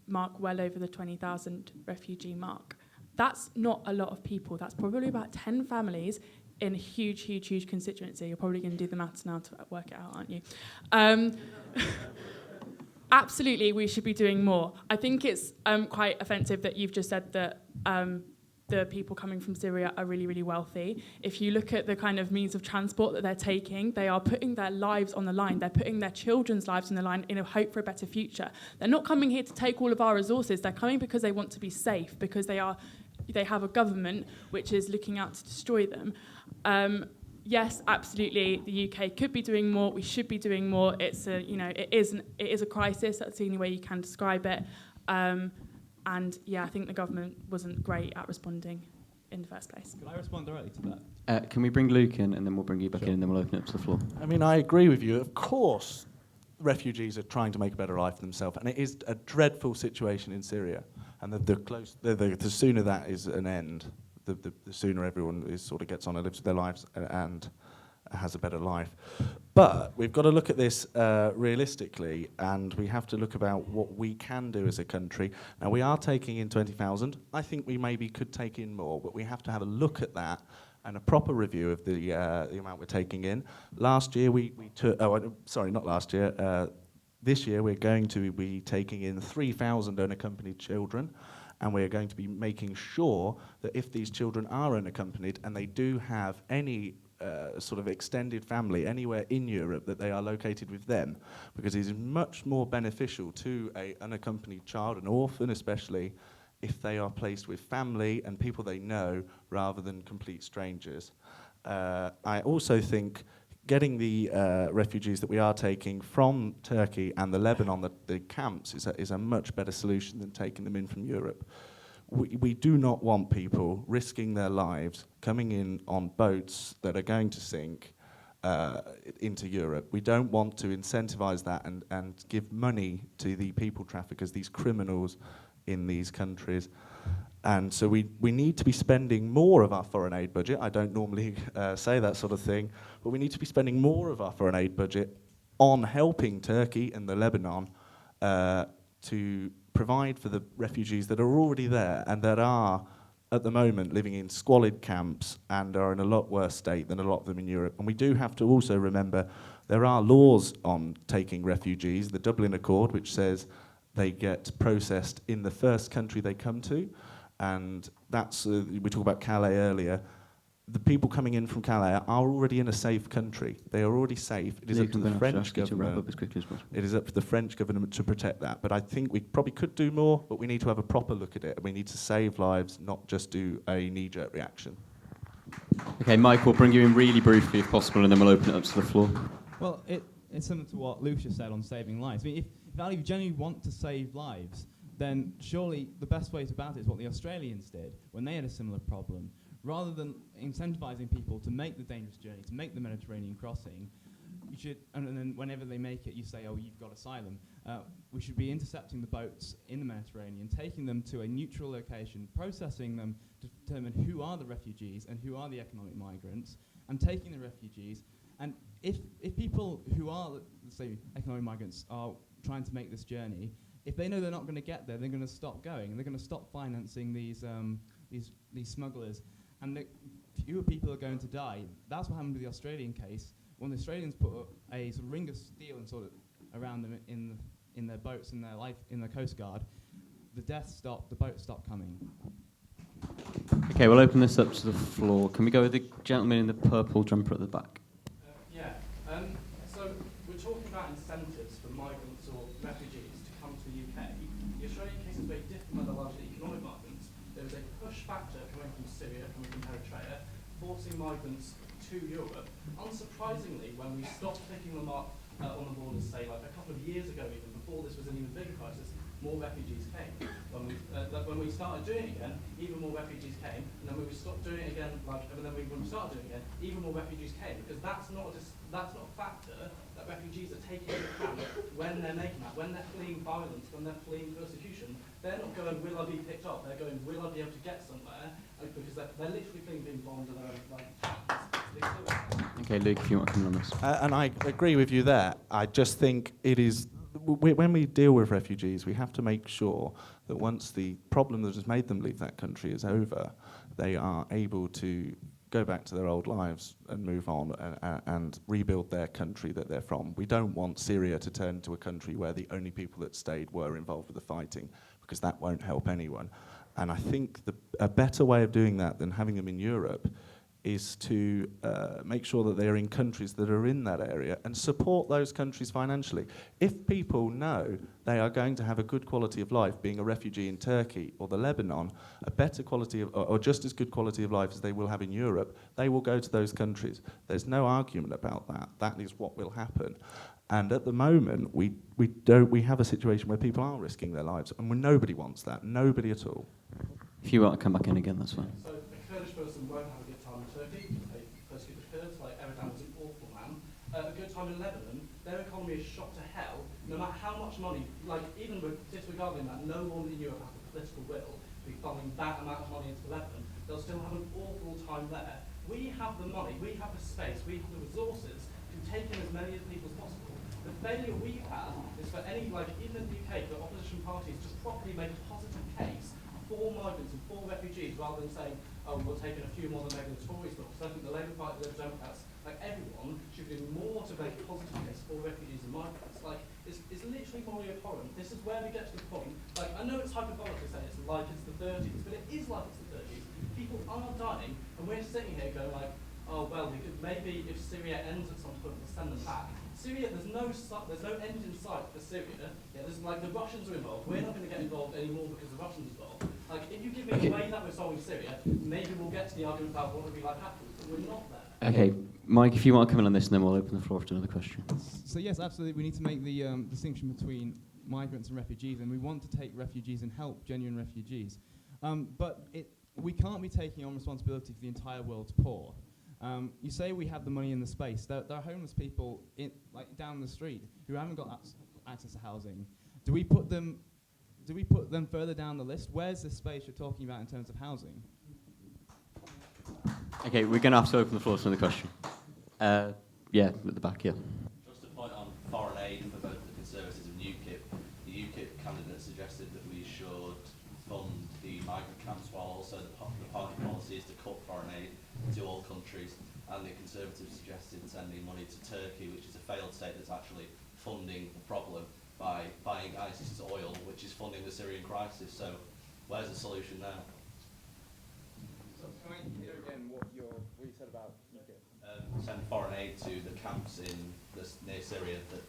mark well over the 20,000 refugee mark. That's not a lot of people. That's probably about 10 families in a huge, huge, huge constituency. You're probably going to do the maths now to work it out, aren't you? Absolutely, we should be doing more. I think it's quite offensive that you've just said that the people coming from Syria are really, really wealthy. If you look at the kind of means of transport that they're taking, they are putting their lives on the line. They're putting their children's lives on the line in a hope for a better future. They're not coming here to take all of our resources. They're coming because they want to be safe, because they have a government which is looking out to destroy them. Yes, absolutely, the UK could be doing more. We should be doing more. It is a crisis. That's the only way you can describe it. And yeah, I think the government wasn't great at responding in the first place. Can I respond directly to that? Can we bring Luke in, and then we'll bring you back in, and then we'll open it up to the floor. I mean, I agree with you. Of course, refugees are trying to make a better life for themselves, and it is a dreadful situation in Syria. And the sooner that is an end, the sooner everyone is sort of gets on and lives their lives and has a better life. But we've got to look at this realistically, and we have to look about what we can do as a country. Now, we are taking in 20,000. I think we maybe could take in more, but we have to have a look at that and a proper review of the amount we're taking in. Last year, we took... Oh, sorry, not last year. This year, we're going to be taking in 3,000 unaccompanied children, and we're going to be making sure that if these children are unaccompanied and they do have any sort of extended family anywhere in Europe, that they are located with them, because it is much more beneficial to an unaccompanied child, an orphan especially, if they are placed with family and people they know rather than complete strangers. I also think getting the refugees that we are taking from Turkey and the Lebanon, the camps, is a much better solution than taking them in from Europe. We do not want people risking their lives coming in on boats that are going to sink into Europe. We don't want to incentivize that and give money to the people traffickers, these criminals in these countries. And so we need to be spending more of our foreign aid budget. I don't normally say that sort of thing, but we need to be spending more of our foreign aid budget on helping Turkey and the Lebanon to provide for the refugees that are already there and that are, at the moment, living in squalid camps and are in a lot worse state than a lot of them in Europe. And we do have to also remember there are laws on taking refugees, the Dublin Accord, which says they get processed in the first country they come to. And that's, we talked about Calais earlier. The people coming in from Calais are already in a safe country. They are already safe. It is up to the French government. It is up to the French government to protect that. But I think we probably could do more, but we need to have a proper look at it. We need to save lives, not just do a knee-jerk reaction. Okay, Mike, we'll bring you in really briefly if possible, and then we'll open it up to the floor. Well, it's similar to what Lucia said on saving lives. I mean, if you genuinely want to save lives, then surely the best way about it is what the Australians did when they had a similar problem. Rather than incentivizing people to make the dangerous journey, to make the Mediterranean crossing, you should, and then whenever they make it, you say, oh, you've got asylum. We should be intercepting the boats in the Mediterranean, taking them to a neutral location, processing them to determine who are the refugees and who are the economic migrants, and taking the refugees. And if people who are, let's say, economic migrants are trying to make this journey, if they know they're not going to get there, they're going to stop going. They're going to stop financing these smugglers, and fewer people are going to die. That's what happened with the Australian case. When the Australians put a sort of ring of steel and sort of around them in their boats, in their Coast Guard, the deaths stopped, the boats stopped coming. Okay, we'll open this up to the floor. Can we go with the gentleman in the purple jumper at the back? So we're talking about incentives for migrants or refugees to come to the UK. The Australian case is very different, where they're largely economic migrants. There is a push factor coming from Syria, coming from Eritrea, forcing migrants to Europe. Unsurprisingly, when we stopped picking them up on the borders, say like a couple of years ago, even before this was an even bigger crisis, more refugees came. When we started doing it again, even more refugees came, and then when we stopped doing it again, when we started doing it again, even more refugees came, because that's not a factor that refugees are taking into account when they're making that. When they're fleeing violence, when they're fleeing persecution, they're not going, will I be picked up? They're going, will I be able to get somewhere? Because they're literally fleeing being bombed and Okay, Luke, if you want to come in on this. And I agree with you there. I just think it is, when we deal with refugees, we have to make sure that once the problem that has made them leave that country is over, they are able to go back to their old lives and move on and rebuild their country that they're from. We don't want Syria to turn into a country where the only people that stayed were involved with the fighting, because that won't help anyone. And I think a better way of doing that than having them in Europe is to make sure that they are in countries that are in that area and support those countries financially. If people know they are going to have a good quality of life being a refugee in Turkey or the Lebanon, a better quality of, or just as good quality of life as they will have in Europe, they will go to those countries. There's no argument about that. That is what will happen. And at the moment, we have a situation where people are risking their lives, and nobody wants that. Nobody at all. If you want to come back in again, that's fine. So a Kurdish person won't have a good time in Turkey. They persecute the Kurds, like Erdogan was an awful man. A good time in Lebanon, their economy is shot to hell. No matter how much money, like even disregarding that, no one in Europe has the political will to be funding that amount of money into Lebanon. They'll still have an awful time there. We have the money, we have the space, we have the resources to take in as many people as possible. The failure we've had is for any, like even in the UK, for opposition parties to properly make a positive case for migrants and for refugees, rather than saying, oh, we're taking a few more than maybe the Tories will. Because I think the Labour Party, the Democrats, like everyone, should do more to make a positive case for refugees and migrants. Like, it's literally morally abhorrent. This is where we get to the point. Like, I know it's hyperbolic to say it's like it's the 30s, but it is like it's the 30s. People are dying, and we're sitting here going like, oh, well, we could maybe if Syria ends at some point, we'll send them back. Syria, there's no end in sight for Syria. Yeah, there's like the Russians are involved. We're not going to get involved anymore because the Russians are involved. Like, if you give me a way that we're solving Syria, maybe we'll get to the argument about what it would be like afterwards, but we're not there. Okay, Mike, if you want to come in on this, and then we'll open the floor to another question. So yes, absolutely, we need to make the distinction between migrants and refugees, and we want to take refugees and help genuine refugees. But we can't be taking on responsibility for the entire world's poor. You say we have the money and the space. There are homeless people like down the street who haven't got access to housing. Do we put them further down the list? Where's the space you're talking about in terms of housing? Okay, we're going to have to open the floor to another question. Yeah, at the back, yeah. Just a point on foreign aid for both the Conservatives and UKIP. The UKIP candidate suggested that we should fund the migrant camps, while also the party policy is to cut foreign aid to all countries. And the Conservatives suggested sending money to Turkey, which is a failed state that's actually funding the problem by buying ISIS's oil, which is funding the Syrian crisis. So where's the solution there? So can I hear again what you said about UKIP? Send foreign aid to the camps near Syria that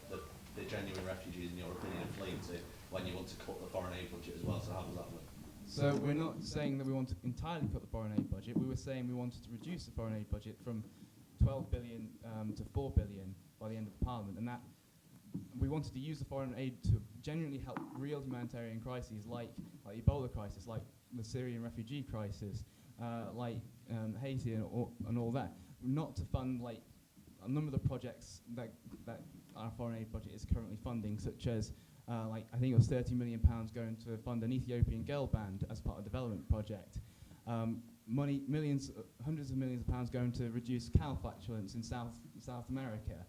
the genuine refugees, in your opinion, are fleeing to, when you want to cut the foreign aid budget as well. So how does that work? So we're not saying that we want to entirely cut the foreign aid budget. We were saying we wanted to reduce the foreign aid budget from 12 billion to 4 billion by the end of Parliament, and that we wanted to use the foreign aid to genuinely help real humanitarian crises like Ebola crisis, like the Syrian refugee crisis, like Haiti and all that. Not to fund like a number of the projects that our foreign aid budget is currently funding, such as I think it was £30 million going to fund an Ethiopian girl band as part of a development project. Hundreds of millions of pounds going to reduce cow flatulence in South America.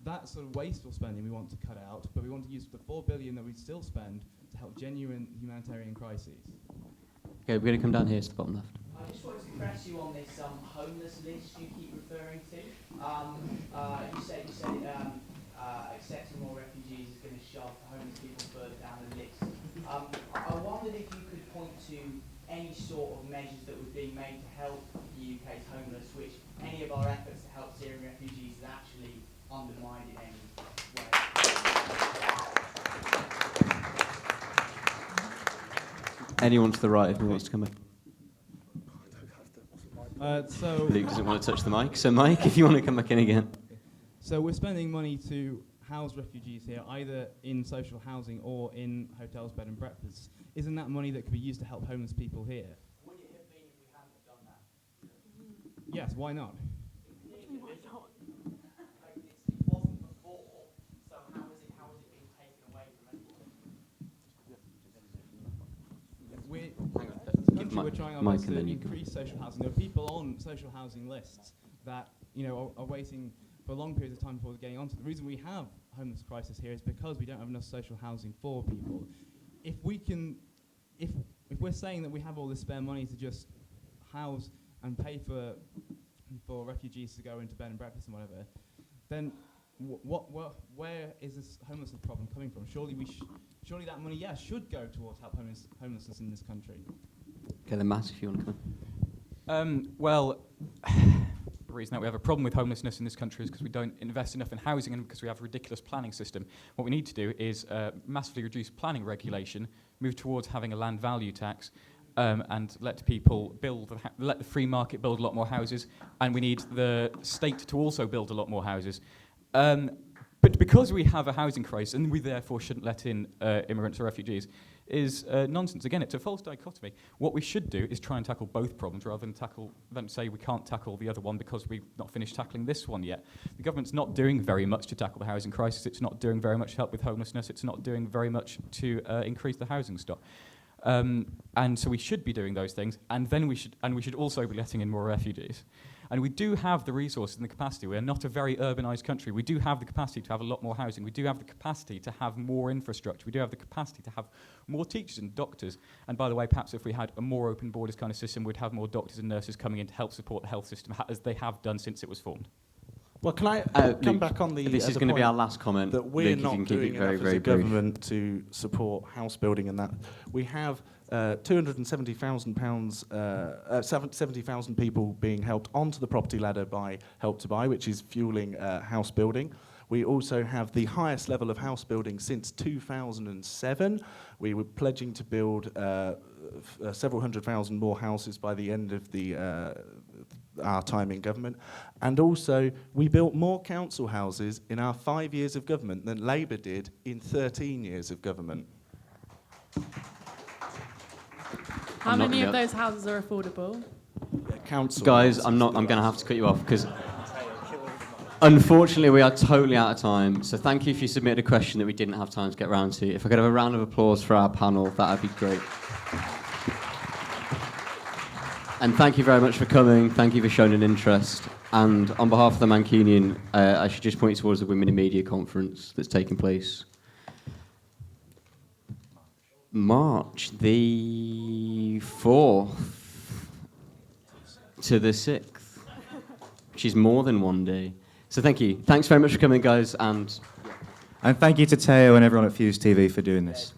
that sort of wasteful spending we want to cut out, but we want to use the 4 billion that we still spend to help genuine humanitarian crises. Okay, we're going to come down here to the bottom left. I just wanted to press you on this homeless list you keep referring to. You said accepting more refugees is going to shove homeless people further down the list. I wondered if you could point to any sort of measures that were being made to help the UK's homeless, which any of our efforts to help Syrian refugees has actually undermined in any way. Anyone to the right if he wants to come in. So Luke doesn't want to touch the mic, so Mike, if you want to come back in again. So we're spending money to house refugees here, either in social housing or in hotels, bed and breakfasts. Isn't that money that could be used to help homeless people here? Would it have been if we hadn't have done that? Yes, why not? It wasn't before, so how is it being taken away from everyone? We're trying our best to increase social housing. There are people on social housing lists that are waiting for long periods of time before getting onto. The reason we have homeless crisis here is because we don't have enough social housing for people. If we're saying that we have all this spare money to just house and pay for refugees to go into bed and breakfast and whatever, then where is this homelessness problem coming from? Surely that money, should go towards help homelessness in this country. Okay, then Matt, if you want to come Well, the reason that we have a problem with homelessness in this country is because we don't invest enough in housing and because we have a ridiculous planning system. What we need to do is massively reduce planning regulation, move towards having a land value tax, and let people let the free market build a lot more houses, and we need the state to also build a lot more houses. But because we have a housing crisis, and we therefore shouldn't let in immigrants or refugees, is nonsense. Again, it's a false dichotomy. What we should do is try and tackle both problems rather than say we can't tackle the other one because we've not finished tackling this one yet. The government's not doing very much to tackle the housing crisis. It's not doing very much to help with homelessness. It's not doing very much to increase the housing stock. And so we should be doing those things, and then we should also be letting in more refugees. And we do have the resources and the capacity. We are not a very urbanised country. We do have the capacity to have a lot more housing. We do have the capacity to have more infrastructure. We do have the capacity to have more teachers and doctors. And by the way, perhaps if we had a more open borders kind of system, we'd have more doctors and nurses coming in to help support the health system, as they have done since it was formed. Well, can I come Luke, back on the... this is going to be our last comment. That we're Luke, not doing enough as a government to support house building and that. We have £270,000, 70,000 people being helped onto the property ladder by Help to Buy, which is fuelling house building. We also have the highest level of house building since 2007. We were pledging to build several hundred thousand more houses by the end of our time in government. And also, we built more council houses in our 5 years of government than Labour did in 13 years of government. How many of those houses are affordable? Council Guys, I'm going to have to cut you off because unfortunately we are totally out of time. So thank you if you submitted a question that we didn't have time to get around to. If I could have a round of applause for our panel, that would be great. And thank you very much for coming. Thank you for showing an interest. And on behalf of the Mancunion, I should just point you towards the Women in Media conference that's taking place March the 4th to the 6th, which is more than one day. So thank you. Thanks very much for coming, guys. And thank you to Teo and everyone at Fuse TV for doing this.